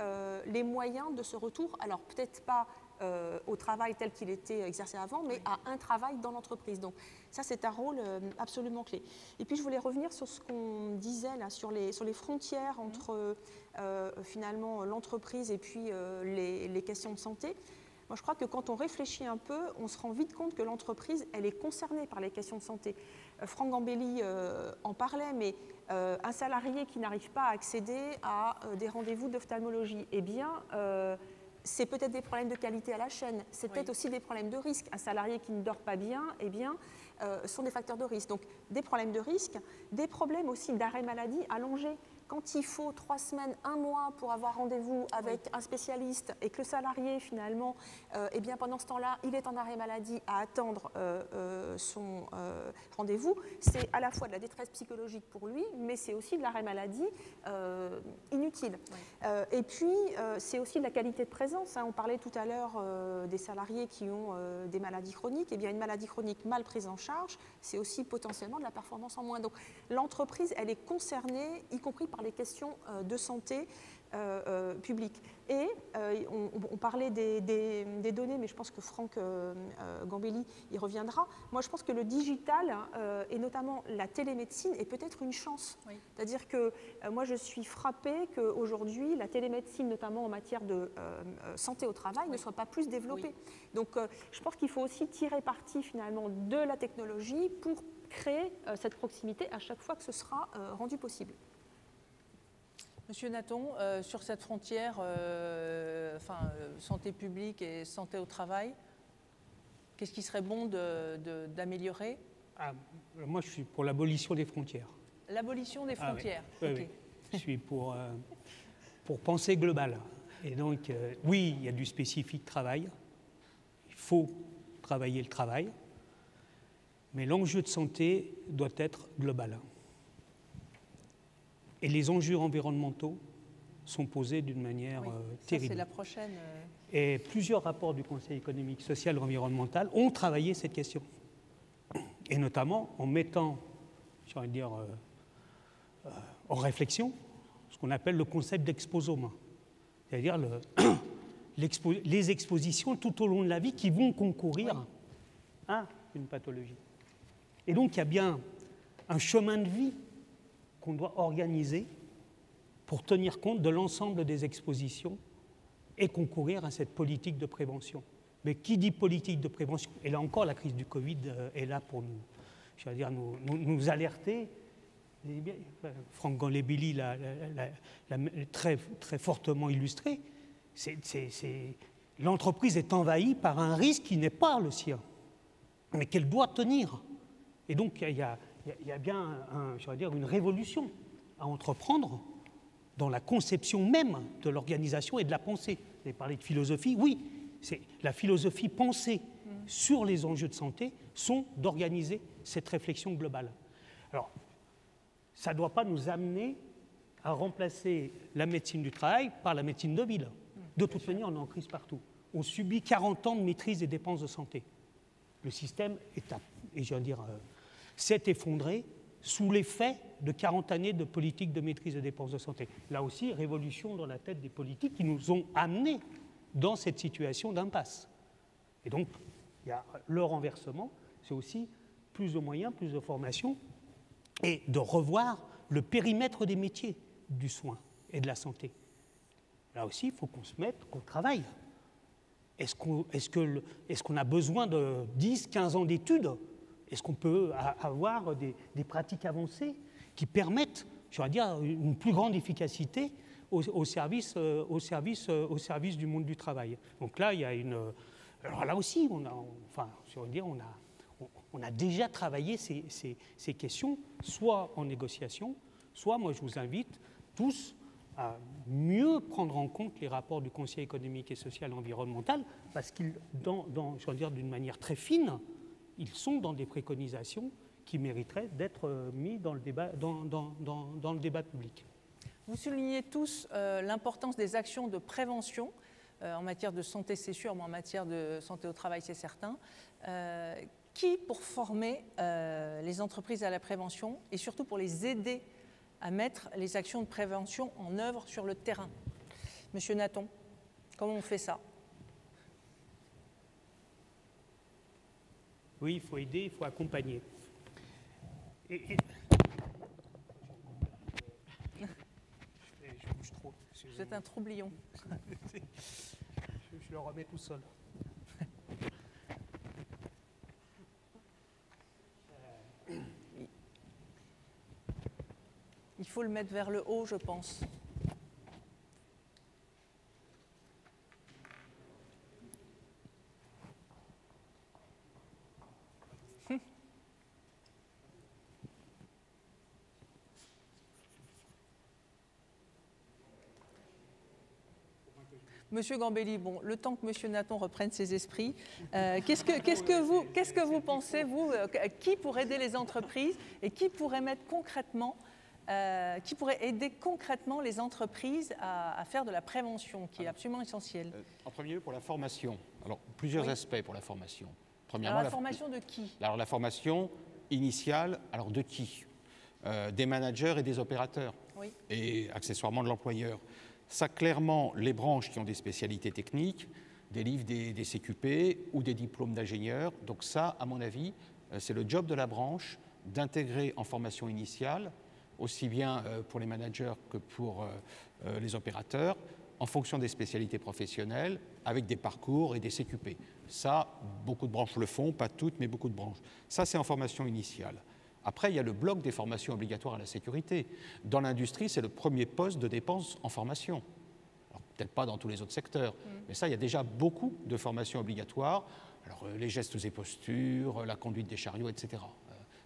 les moyens de ce retour. Alors, peut-être pas au travail tel qu'il était exercé avant, mais à un travail dans l'entreprise. Donc ça, c'est un rôle absolument clé. Et puis, je voulais revenir sur ce qu'on disait là, sur les frontières entre finalement l'entreprise et puis les questions de santé. Moi, je crois que quand on réfléchit un peu, on se rend vite compte que l'entreprise, elle est concernée par les questions de santé. Franck Gambelli en parlait, mais un salarié qui n'arrive pas à accéder à des rendez-vous d'ophtalmologie, eh bien, c'est peut-être des problèmes de qualité à la chaîne, c'est peut-être aussi des problèmes de risque. Un salarié qui ne dort pas bien, eh bien, sont des facteurs de risque. Donc, des problèmes de risque, des problèmes aussi d'arrêt maladie allongé. Quand il faut 3 semaines, 1 mois pour avoir rendez-vous avec un spécialiste et que le salarié, finalement, eh bien, pendant ce temps-là, il est en arrêt maladie à attendre son rendez-vous, c'est à la fois de la détresse psychologique pour lui, mais c'est aussi de l'arrêt maladie inutile. Et puis, c'est aussi de la qualité de présence. On parlait tout à l'heure des salariés qui ont des maladies chroniques. Eh bien, une maladie chronique mal prise en charge, c'est aussi potentiellement de la performance en moins. Donc, l'entreprise, elle est concernée, y compris par les questions de santé publique. Et on parlait des données, mais je pense que Franck Gambelli y reviendra. Moi, je pense que le digital, et notamment la télémédecine, est peut-être une chance. Oui. C'est-à-dire que moi, je suis frappée qu'aujourd'hui, la télémédecine, notamment en matière de santé au travail, ne soit pas plus développée. Oui. Donc, je pense qu'il faut aussi tirer parti, finalement, de la technologie pour créer cette proximité à chaque fois que ce sera rendu possible. Monsieur Natton, sur cette frontière santé publique et santé au travail, qu'est-ce qui serait bon d'améliorer? Moi, je suis pour l'abolition des frontières. L'abolition des frontières, oui. Okay. Oui. Je suis pour penser global. Et donc, oui, il y a du spécifique travail. Il faut travailler le travail. Mais l'enjeu de santé doit être global. Et les enjeux environnementaux sont posés d'une manière terrible. C'est la prochaine. Et plusieurs rapports du Conseil économique, social et environnemental ont travaillé cette question. Et notamment en mettant, j'ai envie de dire, en réflexion, ce qu'on appelle le concept d'exposome. C'est-à-dire les expositions tout au long de la vie qui vont concourir à une pathologie. Et donc, il y a bien un chemin de vie qu'on doit organiser pour tenir compte de l'ensemble des expositions et concourir à cette politique de prévention. Mais qui dit politique de prévention? Et là encore, la crise du Covid est là pour nous alerter. Franck Gambelli l'a très, très fortement illustré. L'entreprise est envahie par un risque qui n'est pas le sien, mais qu'elle doit tenir. Et donc, il y a bien une révolution à entreprendre dans la conception même de l'organisation et de la pensée. Vous avez parlé de philosophie, oui, c'est la philosophie pensée sur les enjeux de santé sont d'organiser cette réflexion globale. Alors, ça ne doit pas nous amener à remplacer la médecine du travail par la médecine de ville. De toute manière, on est en crise partout. On subit 40 ans de maîtrise des dépenses de santé. Le système s'est effondré sous l'effet de 40 années de politique de maîtrise des dépenses de santé. Là aussi, révolution dans la tête des politiques qui nous ont amenés dans cette situation d'impasse. Et donc, il y a le renversement, c'est aussi plus de moyens, plus de formation, et de revoir le périmètre des métiers du soin et de la santé. Là aussi, il faut qu'on se mette, qu'on travaille. Est-ce qu'on a besoin de 10, 15 ans d'études? Est-ce qu'on peut avoir des pratiques avancées qui permettent, une plus grande efficacité au service du monde du travail? Donc là, il y a une... Alors là aussi, on a déjà travaillé ces questions, soit en négociation, soit, moi, je vous invite tous à mieux prendre en compte les rapports du Conseil économique et social et environnemental, parce qu'ils, d'une manière très fine, ils sont dans des préconisations qui mériteraient d'être mis dans le débat, dans le débat public. Vous soulignez tous l'importance des actions de prévention en matière de santé, c'est sûr, mais en matière de santé au travail, c'est certain. Qui pour former les entreprises à la prévention et surtout pour les aider à mettre les actions de prévention en œuvre sur le terrain? Monsieur Nathan, comment on fait ça? Oui, il faut aider, il faut accompagner. Je bouge trop. Vous êtes un troublion. Je le remets tout seul. Il faut le mettre vers le haut, je pense. Monsieur Gambelli, bon, le temps que Monsieur Nathan reprenne ses esprits, qu'est-ce que vous pensez, vous, qui pourrait aider les entreprises et qui pourrait mettre concrètement, qui pourrait aider concrètement les entreprises à faire de la prévention, qui est absolument essentielle? En premier lieu, pour la formation. Alors, plusieurs aspects pour la formation. Premièrement, alors, la formation de qui? Alors, la formation initiale, alors de qui? Des managers et des opérateurs, oui. Et accessoirement de l'employeur. Ça, clairement, les branches qui ont des spécialités techniques délivrent des CQP ou des diplômes d'ingénieurs. Donc ça, à mon avis, c'est le job de la branche d'intégrer en formation initiale, aussi bien pour les managers que pour les opérateurs, en fonction des spécialités professionnelles, avec des parcours et des CQP. Ça, beaucoup de branches le font, pas toutes, mais beaucoup de branches. Ça, c'est en formation initiale. Après, il y a le bloc des formations obligatoires à la sécurité. Dans l'industrie, c'est le premier poste de dépenses en formation. Alors, peut-être pas dans tous les autres secteurs, mais ça, il y a déjà beaucoup de formations obligatoires. Alors, les gestes et postures, la conduite des chariots, etc.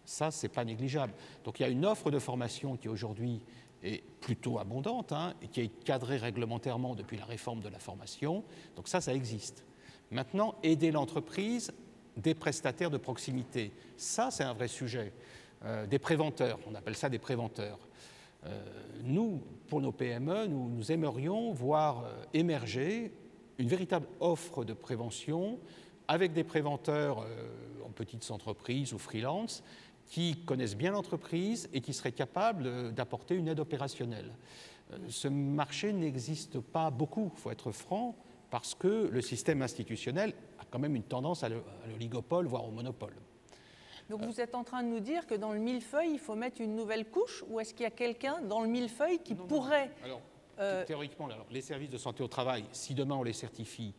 Ça, c'est pas négligeable. Donc, il y a une offre de formation qui, aujourd'hui, est plutôt abondante, et qui est cadrée réglementairement depuis la réforme de la formation. Donc, ça existe. Maintenant, aider l'entreprise, des prestataires de proximité. Ça, c'est un vrai sujet. Des préventeurs, on appelle ça des préventeurs. Nous, pour nos PME, nous aimerions voir émerger une véritable offre de prévention avec des préventeurs en petites entreprises ou freelance qui connaissent bien l'entreprise et qui seraient capables d'apporter une aide opérationnelle. Ce marché n'existe pas beaucoup, il faut être franc, parce que le système institutionnel a quand même une tendance à l'oligopole, voire au monopole. Donc vous êtes en train de nous dire que dans le millefeuille, il faut mettre une nouvelle couche, ou est-ce qu'il y a quelqu'un dans le millefeuille qui pourrait... Alors, théoriquement, les services de santé au travail, si demain on les certifie,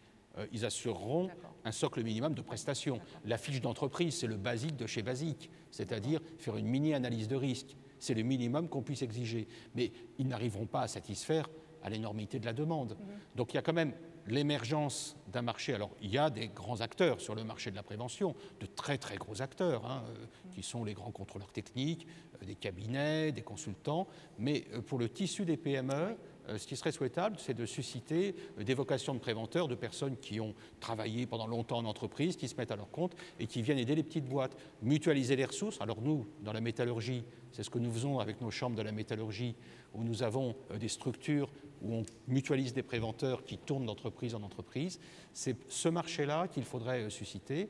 ils assureront un socle minimum de prestations. La fiche d'entreprise, c'est le basique de chez basique, c'est-à-dire faire une mini-analyse de risque. C'est le minimum qu'on puisse exiger. Mais ils n'arriveront pas à satisfaire à l'énormité de la demande. Donc il y a quand même l'émergence d'un marché. Alors il y a des grands acteurs sur le marché de la prévention, de très très gros acteurs, qui sont les grands contrôleurs techniques, des cabinets, des consultants. Mais pour le tissu des PME, ce qui serait souhaitable, c'est de susciter des vocations de préventeurs, de personnes qui ont travaillé pendant longtemps en entreprise, qui se mettent à leur compte et qui viennent aider les petites boîtes, mutualiser les ressources. Alors nous, dans la métallurgie, c'est ce que nous faisons avec nos chambres de la métallurgie, où nous avons des structures où on mutualise des préventeurs qui tournent d'entreprise en entreprise. C'est ce marché-là qu'il faudrait susciter,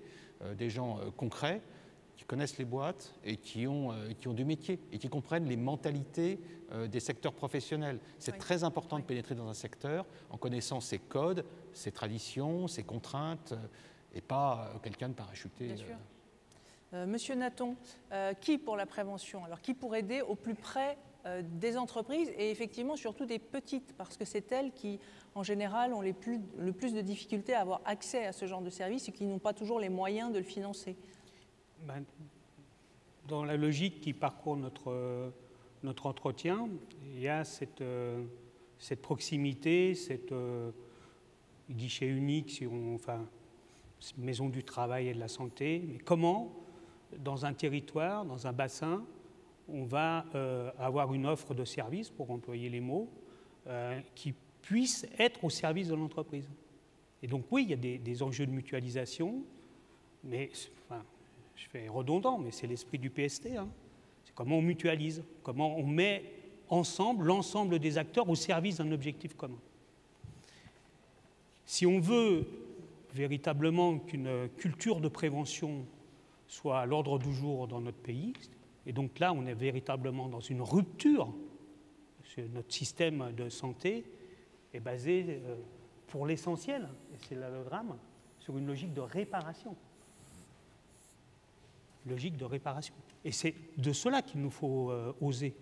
des gens concrets, qui connaissent les boîtes et qui ont du métier et qui comprennent les mentalités des secteurs professionnels. C'est très important de pénétrer dans un secteur en connaissant ses codes, ses traditions, ses contraintes, et pas quelqu'un de parachuté. Bien sûr. Monsieur Natton, qui pour la prévention? Alors, qui pour aider au plus près des entreprises et effectivement surtout des petites, parce que c'est elles qui, en général, ont le plus de difficultés à avoir accès à ce genre de service et qui n'ont pas toujours les moyens de le financer. Dans la logique qui parcourt notre entretien, il y a cette proximité, cette guichet unique, maison du travail et de la santé. Mais comment, dans un territoire, dans un bassin, on va avoir une offre de service, pour employer les mots, qui puisse être au service de l'entreprise. Et donc oui, il y a des enjeux de mutualisation, mais je fais redondant, mais c'est l'esprit du PST. C'est comment on mutualise, comment on met ensemble l'ensemble des acteurs au service d'un objectif commun. Si on veut véritablement qu'une culture de prévention soit à l'ordre du jour dans notre pays, et donc là on est véritablement dans une rupture, parce que notre système de santé est basé pour l'essentiel, et c'est là le drame, sur une logique de réparation. Logique de réparation. Et c'est de cela qu'il nous faut oser.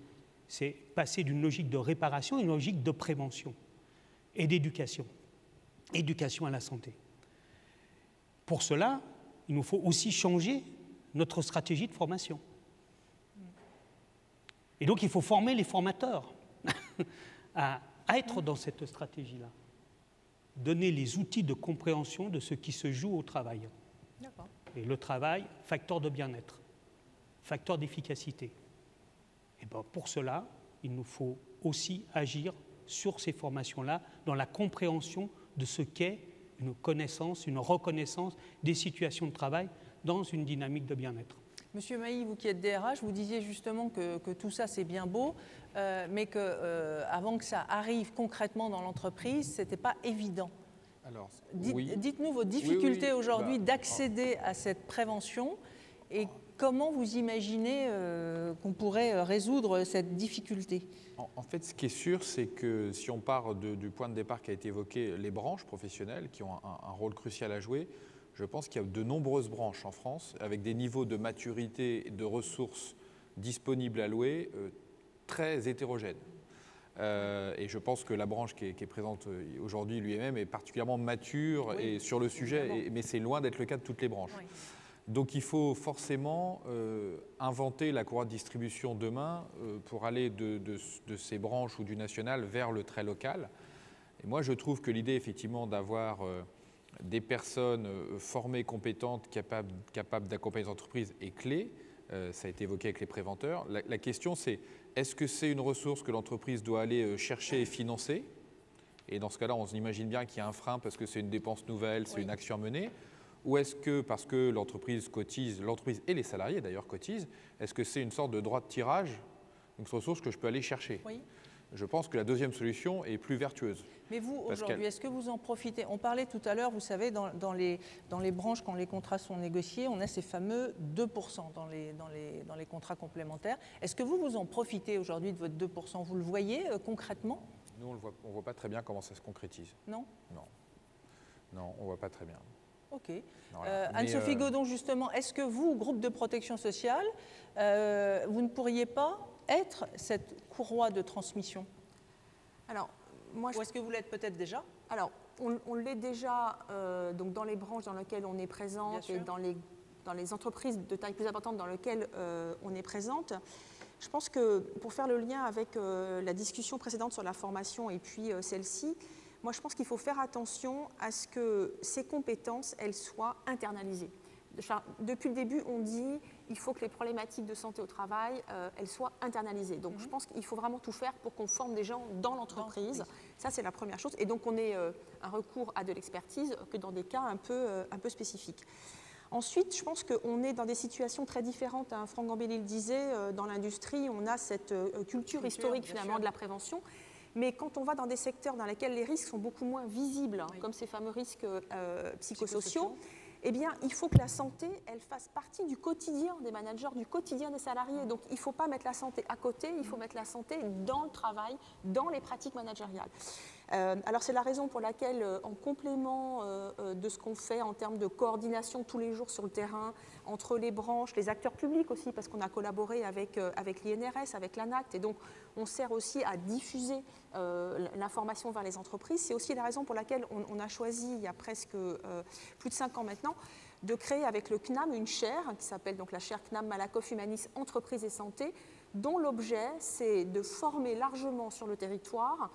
C'est passer d'une logique de réparation à une logique de prévention et d'éducation. Éducation à la santé. Pour cela, il nous faut aussi changer notre stratégie de formation. Et donc, il faut former les formateurs à être dans cette stratégie-là. Donner les outils de compréhension de ce qui se joue au travail. D'accord. Et le travail, facteur de bien-être, facteur d'efficacité. Et bien pour cela, il nous faut aussi agir sur ces formations-là, dans la compréhension de ce qu'est une connaissance, une reconnaissance des situations de travail dans une dynamique de bien-être. Monsieur Mailly, vous qui êtes DRH, vous disiez justement que tout ça c'est bien beau, mais qu'avant que ça arrive concrètement dans l'entreprise, ce n'était pas évident. Alors, Dites-nous vos difficultés aujourd'hui d'accéder à cette prévention et comment vous imaginez qu'on pourrait résoudre cette difficulté? En fait, ce qui est sûr, c'est que si on part du point de départ qui a été évoqué, les branches professionnelles qui ont un rôle crucial à jouer, je pense qu'il y a de nombreuses branches en France avec des niveaux de maturité et de ressources disponibles à louer très hétérogènes. Et je pense que la branche qui est présente aujourd'hui lui-même est particulièrement mature et sur le sujet, mais c'est loin d'être le cas de toutes les branches. Oui. Donc il faut forcément inventer la courroie de distribution demain pour aller de ces branches ou du national vers le très local. Et moi je trouve que l'idée effectivement d'avoir des personnes formées, compétentes, capables d'accompagner les entreprises est clé. Ça a été évoqué avec les préventeurs. La question c'est, est-ce que c'est une ressource que l'entreprise doit aller chercher et financer? Et dans ce cas-là, on imagine bien qu'il y a un frein parce que c'est une dépense nouvelle, c'est une action à mener. Ou est-ce que, parce que l'entreprise cotise, l'entreprise et les salariés d'ailleurs cotisent, est-ce que c'est une sorte de droit de tirage, une ressource que je peux aller chercher? Oui. Je pense que la deuxième solution est plus vertueuse. Mais vous, aujourd'hui, est-ce que vous en profitez? On parlait tout à l'heure, vous savez, dans les branches, quand les contrats sont négociés, on a ces fameux 2% dans les contrats complémentaires. Est-ce que vous en profitez aujourd'hui de votre 2%? Vous le voyez concrètement? Nous, on ne voit pas très bien comment ça se concrétise. Non? Non, on ne voit pas très bien. Ok. Voilà. Anne-Sophie Godon, justement, est-ce que vous, groupe de protection sociale, vous ne pourriez pas être cette courroie de transmission? Alors, moi, ou est-ce que vous l'êtes peut-être déjà? Alors, on l'est déjà donc dans les branches dans lesquelles on est présente et dans les entreprises de taille plus importante dans lesquelles on est présente. Je pense que pour faire le lien avec la discussion précédente sur la formation et puis celle-ci, moi je pense qu'il faut faire attention à ce que ces compétences, elles soient internalisées. depuis le début, on dit qu'il faut que les problématiques de santé au travail, elles soient internalisées. Donc, je pense qu'il faut vraiment tout faire pour qu'on forme des gens dans l'entreprise. Ça, c'est la première chose. Et donc, on ait un recours à de l'expertise que dans des cas un peu spécifiques. Ensuite, je pense qu'on est dans des situations très différentes. Hein. Franck Gambelli le disait, dans l'industrie, on a cette culture historique finalement de la prévention. Mais quand on va dans des secteurs dans lesquels les risques sont beaucoup moins visibles, comme ces fameux risques psychosociaux, eh bien, il faut que la santé, elle fasse partie du quotidien des managers, du quotidien des salariés. Donc, il ne faut pas mettre la santé à côté, il faut mettre la santé dans le travail, dans les pratiques managériales. Alors, c'est la raison pour laquelle, en complément de ce qu'on fait en termes de coordination tous les jours sur le terrain, entre les branches, les acteurs publics aussi, parce qu'on a collaboré avec l'INRS, avec l'ANACT, et donc on sert aussi à diffuser l'information vers les entreprises. C'est aussi la raison pour laquelle on a choisi, il y a presque plus de 5 ans maintenant, de créer avec le CNAM une chaire qui s'appelle donc la chaire CNAM Malakoff Humanis Entreprise et Santé, dont l'objet, c'est de former largement sur le territoire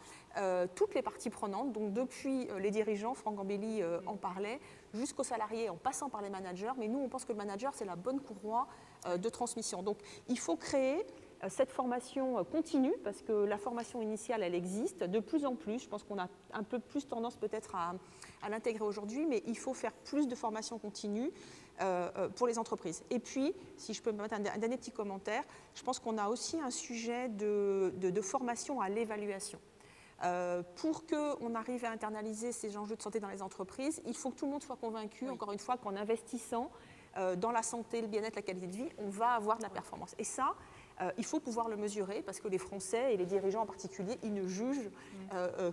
toutes les parties prenantes, donc depuis les dirigeants, Franck Gambelli en parlait, jusqu'aux salariés, en passant par les managers. Mais nous, on pense que le manager, c'est la bonne courroie de transmission. Donc, il faut créer cette formation continue, parce que la formation initiale, elle existe de plus en plus. Je pense qu'on a un peu plus tendance peut-être à l'intégrer aujourd'hui, mais il faut faire plus de formation continue pour les entreprises. Et puis, si je peux me permettre un dernier petit commentaire, je pense qu'on a aussi un sujet de formation à l'évaluation. Pour qu'on arrive à internaliser ces enjeux de santé dans les entreprises, il faut que tout le monde soit convaincu, encore une fois, qu'en investissant dans la santé, le bien-être, la qualité de vie, on va avoir de la performance. Et ça, il faut pouvoir le mesurer, parce que les Français et les dirigeants en particulier, ils ne jugent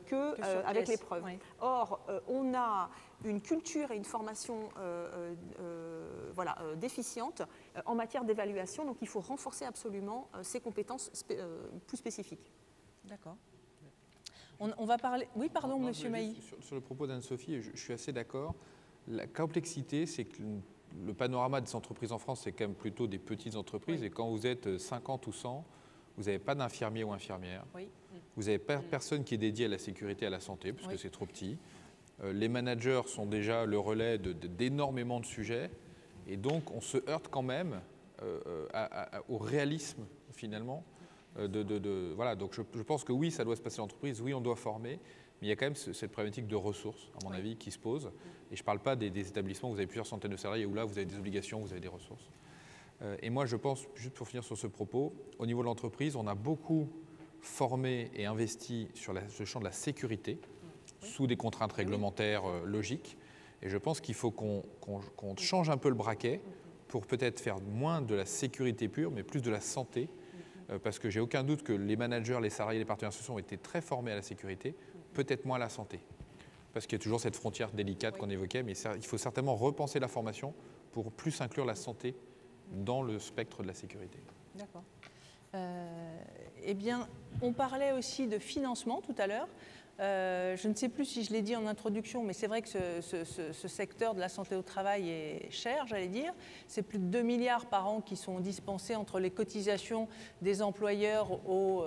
qu'avec les preuves. Oui. Or, on a une culture et une formation déficiente en matière d'évaluation, donc il faut renforcer absolument ces compétences plus spécifiques. D'accord. On va parler… Oui, pardon, Monsieur Mailly. Sur le propos d'Anne-Sophie, je suis assez d'accord. La complexité, c'est que le panorama des entreprises en France, c'est quand même plutôt des petites entreprises. Oui. Et quand vous êtes 50 ou 100, vous n'avez pas d'infirmier ou infirmière. Oui. Vous n'avez pas personne qui est dédié à la sécurité et à la santé, parce que c'est trop petit. Les managers sont déjà le relais d'énormément de sujets. Et donc, on se heurte quand même au réalisme, finalement. Voilà, donc je pense que oui, ça doit se passer dans l'entreprise, oui, on doit former, mais il y a quand même cette problématique de ressources, à mon avis, qui se pose. Et je ne parle pas des établissements où vous avez plusieurs centaines de salariés, où là, vous avez des obligations, vous avez des ressources. Et moi, je pense, juste pour finir sur ce propos, au niveau de l'entreprise, on a beaucoup formé et investi sur ce champ de la sécurité, sous des contraintes réglementaires logiques. Et je pense qu'il faut qu'on change un peu le braquet pour peut-être faire moins de la sécurité pure, mais plus de la santé. Parce que j'ai aucun doute que les managers, les salariés, les partenaires sociaux ont été très formés à la sécurité, peut-être moins à la santé. Parce qu'il y a toujours cette frontière délicate qu'on évoquait, mais il faut certainement repenser la formation pour plus inclure la santé dans le spectre de la sécurité. D'accord. Eh bien, on parlait aussi de financement tout à l'heure. Je ne sais plus si je l'ai dit en introduction, mais c'est vrai que ce secteur de la santé au travail est cher, j'allais dire. C'est plus de 2 milliards par an qui sont dispensés entre les cotisations des employeurs au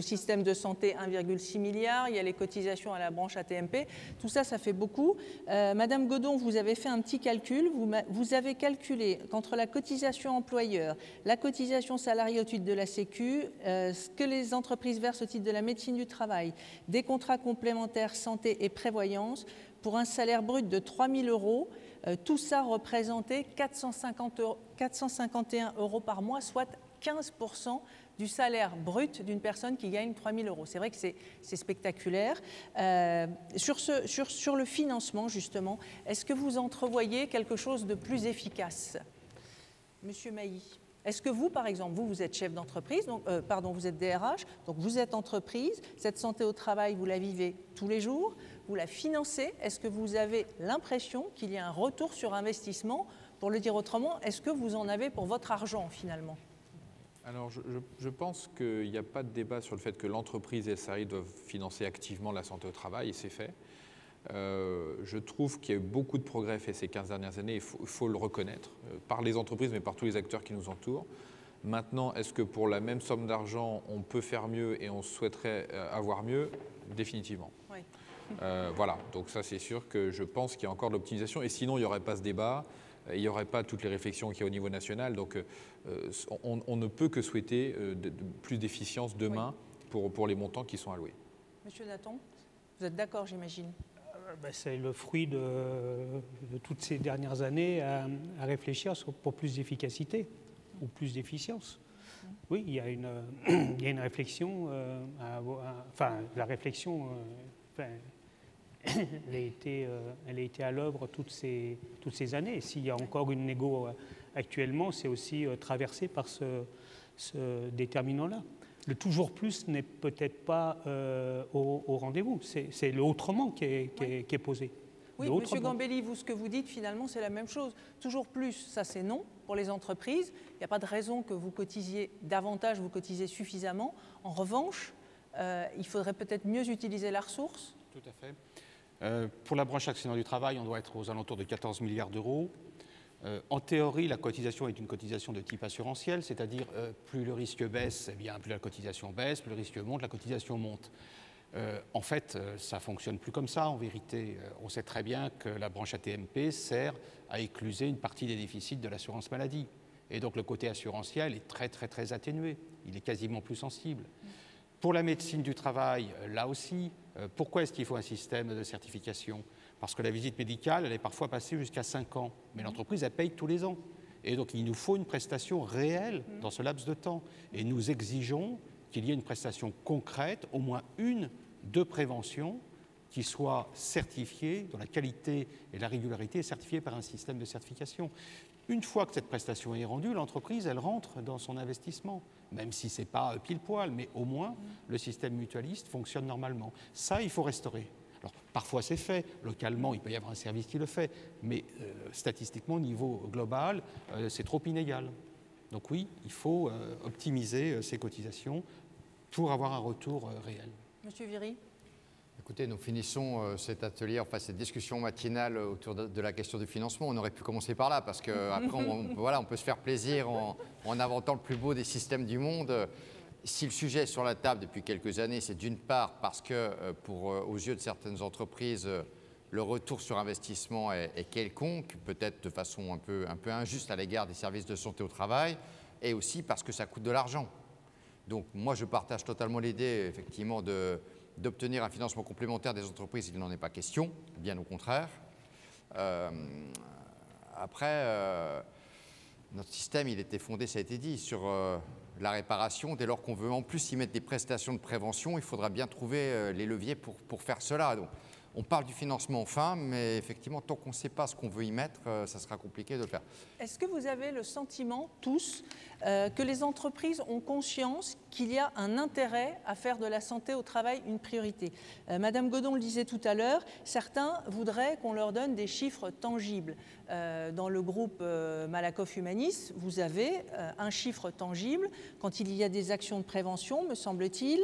système de santé, 1,6 milliard. Il y a les cotisations à la branche AT-MP. Tout ça, ça fait beaucoup. Madame Godon, vous avez fait un petit calcul. Vous avez calculé qu'entre la cotisation employeur, la cotisation salariée au titre de la Sécu, ce que les entreprises versent au titre de la médecine du travail, des contrats complémentaires santé et prévoyance, pour un salaire brut de 3 000 €, tout ça représentait 451 € par mois, soit 15% du salaire brut d'une personne qui gagne 3 000 €. C'est vrai que c'est spectaculaire. Sur le financement, justement, est-ce que vous entrevoyez quelque chose de plus efficace? Monsieur Mailly. Est-ce que vous, par exemple, vous êtes chef d'entreprise, vous êtes DRH, donc vous êtes entreprise, cette santé au travail, vous la vivez tous les jours, vous la financez. Est-ce que vous avez l'impression qu'il y a un retour sur investissement? Pour le dire autrement, est-ce que vous en avez pour votre argent, finalement? Alors, je pense qu'il n'y a pas de débat sur le fait que l'entreprise et le salarié doivent financer activement la santé au travail, et c'est fait. Je trouve qu'il y a eu beaucoup de progrès faits ces 15 dernières années, il faut le reconnaître, par les entreprises, mais par tous les acteurs qui nous entourent. Maintenant, est-ce que pour la même somme d'argent, on peut faire mieux et on souhaiterait avoir mieux? Définitivement. Oui. Voilà, donc ça c'est sûr que je pense qu'il y a encore de l'optimisation et sinon il n'y aurait pas ce débat, il n'y aurait pas toutes les réflexions qu'il y a au niveau national. Donc on ne peut que souhaiter plus d'efficience demain pour les montants qui sont alloués. Monsieur Nathan, vous êtes d'accord, j'imagine? C'est le fruit de toutes ces dernières années à réfléchir pour plus d'efficacité ou plus d'efficience. Oui, il y a une réflexion à avoir, enfin la réflexion, elle a été à l'œuvre toutes ces années. S'il y a encore une négo actuellement, c'est aussi traversé par ce déterminant-là. Le toujours plus n'est peut-être pas au rendez-vous. C'est le autrement qui est posé. Oui, M. Gambelli, vous, ce que vous dites, finalement, c'est la même chose. Toujours plus, ça c'est non pour les entreprises. Il n'y a pas de raison que vous cotisiez davantage, vous cotisez suffisamment. En revanche, il faudrait peut-être mieux utiliser la ressource. Tout à fait. Pour la branche accident du travail, on doit être aux alentours de 14 milliards d'euros. En théorie, la cotisation est une cotisation de type assurantiel, c'est-à-dire plus le risque baisse, eh bien, plus la cotisation baisse, plus le risque monte, la cotisation monte. En fait, ça ne fonctionne plus comme ça. En vérité, on sait très bien que la branche AT-MP sert à écluser une partie des déficits de l'assurance maladie. Et donc le côté assurantiel est très, très, très atténué. Il est quasiment plus sensible. Pour la médecine du travail, là aussi, pourquoi est-ce qu'il faut un système de certification ? Parce que la visite médicale, elle est parfois passée jusqu'à 5 ans. Mais l'entreprise, elle paye tous les ans. Et donc, il nous faut une prestation réelle dans ce laps de temps. Et nous exigeons qu'il y ait une prestation concrète, au moins une, de prévention, qui soit certifiée, dont la qualité et la régularité est certifiée par un système de certification. Une fois que cette prestation est rendue, l'entreprise, elle rentre dans son investissement, même si ce n'est pas pile poil, mais au moins, le système mutualiste fonctionne normalement. Ça, il faut restaurer. Alors, parfois c'est fait, localement il peut y avoir un service qui le fait, mais statistiquement au niveau global c'est trop inégal. Donc oui, il faut optimiser ces cotisations pour avoir un retour réel. Monsieur Viry. Écoutez, nous finissons cet atelier, enfin cette discussion matinale autour de la question du financement. On aurait pu commencer par là, parce qu'après on peut se faire plaisir en inventant le plus beau des systèmes du monde. Si le sujet est sur la table depuis quelques années, c'est d'une part parce que, aux yeux de certaines entreprises, le retour sur investissement est quelconque, peut-être de façon un peu injuste à l'égard des services de santé au travail, et aussi parce que ça coûte de l'argent. Donc moi, je partage totalement l'idée, effectivement, d'obtenir un financement complémentaire des entreprises. Il n'en est pas question, bien au contraire. Après, notre système, il était fondé, ça a été dit, sur la réparation. Dès lors qu'on veut en plus y mettre des prestations de prévention, il faudra bien trouver les leviers pour faire cela. Donc, on parle du financement enfin, mais effectivement, tant qu'on ne sait pas ce qu'on veut y mettre, ça sera compliqué de le faire. Est-ce que vous avez le sentiment, tous, que les entreprises ont conscience qu'il y a un intérêt à faire de la santé au travail une priorité? Madame Godon le disait tout à l'heure, certains voudraient qu'on leur donne des chiffres tangibles. Dans le groupe Malakoff Humanis, vous avez un chiffre tangible. Quand il y a des actions de prévention, me semble-t-il,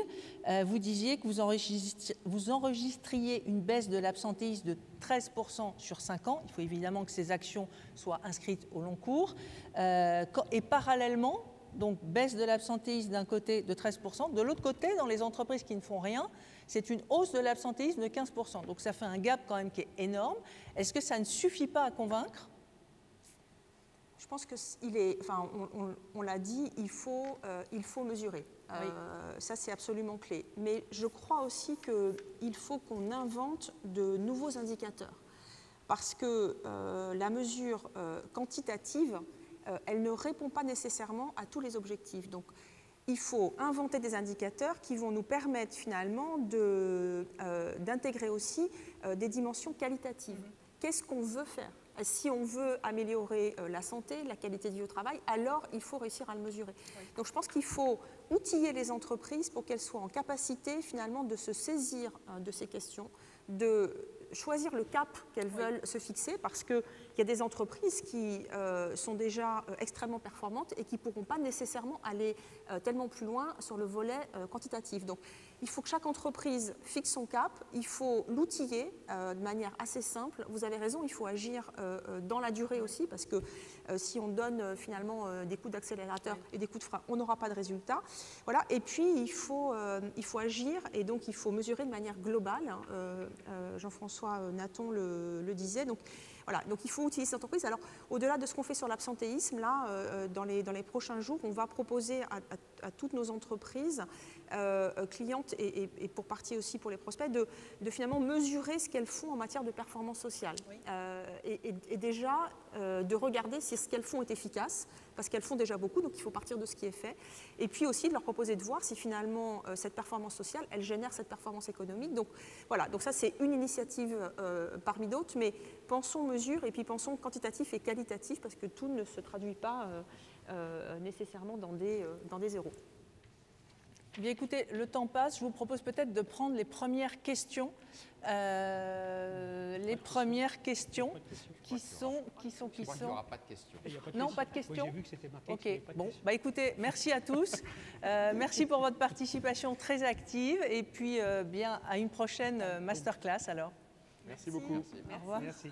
vous disiez que vous enregistriez une baisse de l'absentéisme de 13% sur 5 ans. Il faut évidemment que ces actions soient inscrites au long cours. Et parallèlement, donc baisse de l'absentéisme d'un côté de 13%, de l'autre côté, dans les entreprises qui ne font rien, c'est une hausse de l'absentéisme de 15%. Donc ça fait un gap quand même qui est énorme. Est-ce que ça ne suffit pas à convaincre? Je pense on l'a dit, il faut mesurer. Oui. Ça, c'est absolument clé. Mais je crois aussi qu'il faut qu'on invente de nouveaux indicateurs. Parce que la mesure quantitative, elle ne répond pas nécessairement à tous les objectifs. Donc, il faut inventer des indicateurs qui vont nous permettre finalement d'intégrer aussi des dimensions qualitatives. Qu'est-ce qu'on veut faire? Si on veut améliorer la santé, la qualité de vie au travail, alors il faut réussir à le mesurer. Oui. Donc je pense qu'il faut outiller les entreprises pour qu'elles soient en capacité finalement de se saisir de ces questions, de choisir le cap qu'elles veulent se fixer, parce qu'il y a des entreprises qui sont déjà extrêmement performantes et qui ne pourront pas nécessairement aller tellement plus loin sur le volet quantitatif. Donc, il faut que chaque entreprise fixe son cap, il faut l'outiller de manière assez simple. Vous avez raison, il faut agir dans la durée aussi, parce que si on donne finalement des coups d'accélérateur et des coups de frein, on n'aura pas de résultat. Voilà. Et puis, il faut agir, et donc il faut mesurer de manière globale. Jean-François Nathan le disait. Donc, voilà, donc il faut utiliser cette entreprise. Alors, au-delà de ce qu'on fait sur l'absentéisme, là, dans les prochains jours, on va proposer à toutes nos entreprises clientes et pour partie aussi pour les prospects, de finalement mesurer ce qu'elles font en matière de performance sociale. Oui. Et déjà, de regarder si ce qu'elles font est efficace, parce qu'elles font déjà beaucoup, donc il faut partir de ce qui est fait. Et puis aussi de leur proposer de voir si finalement cette performance sociale, elle génère cette performance économique. Donc voilà, donc ça c'est une initiative parmi d'autres, mais pensons mesure et puis pensons quantitatif et qualitatif, parce que tout ne se traduit pas nécessairement dans des zéros. Bien écoutez, le temps passe, je vous propose peut-être de prendre les premières questions. Les premières questions qui sont... Il n'y aura pas de questions. Non, pas de questions. J'ai vu que c'était marqué. Ok, bon, bah écoutez, merci à tous. Merci pour votre participation très active et puis bien à une prochaine masterclass alors. Merci beaucoup. Au revoir. Merci.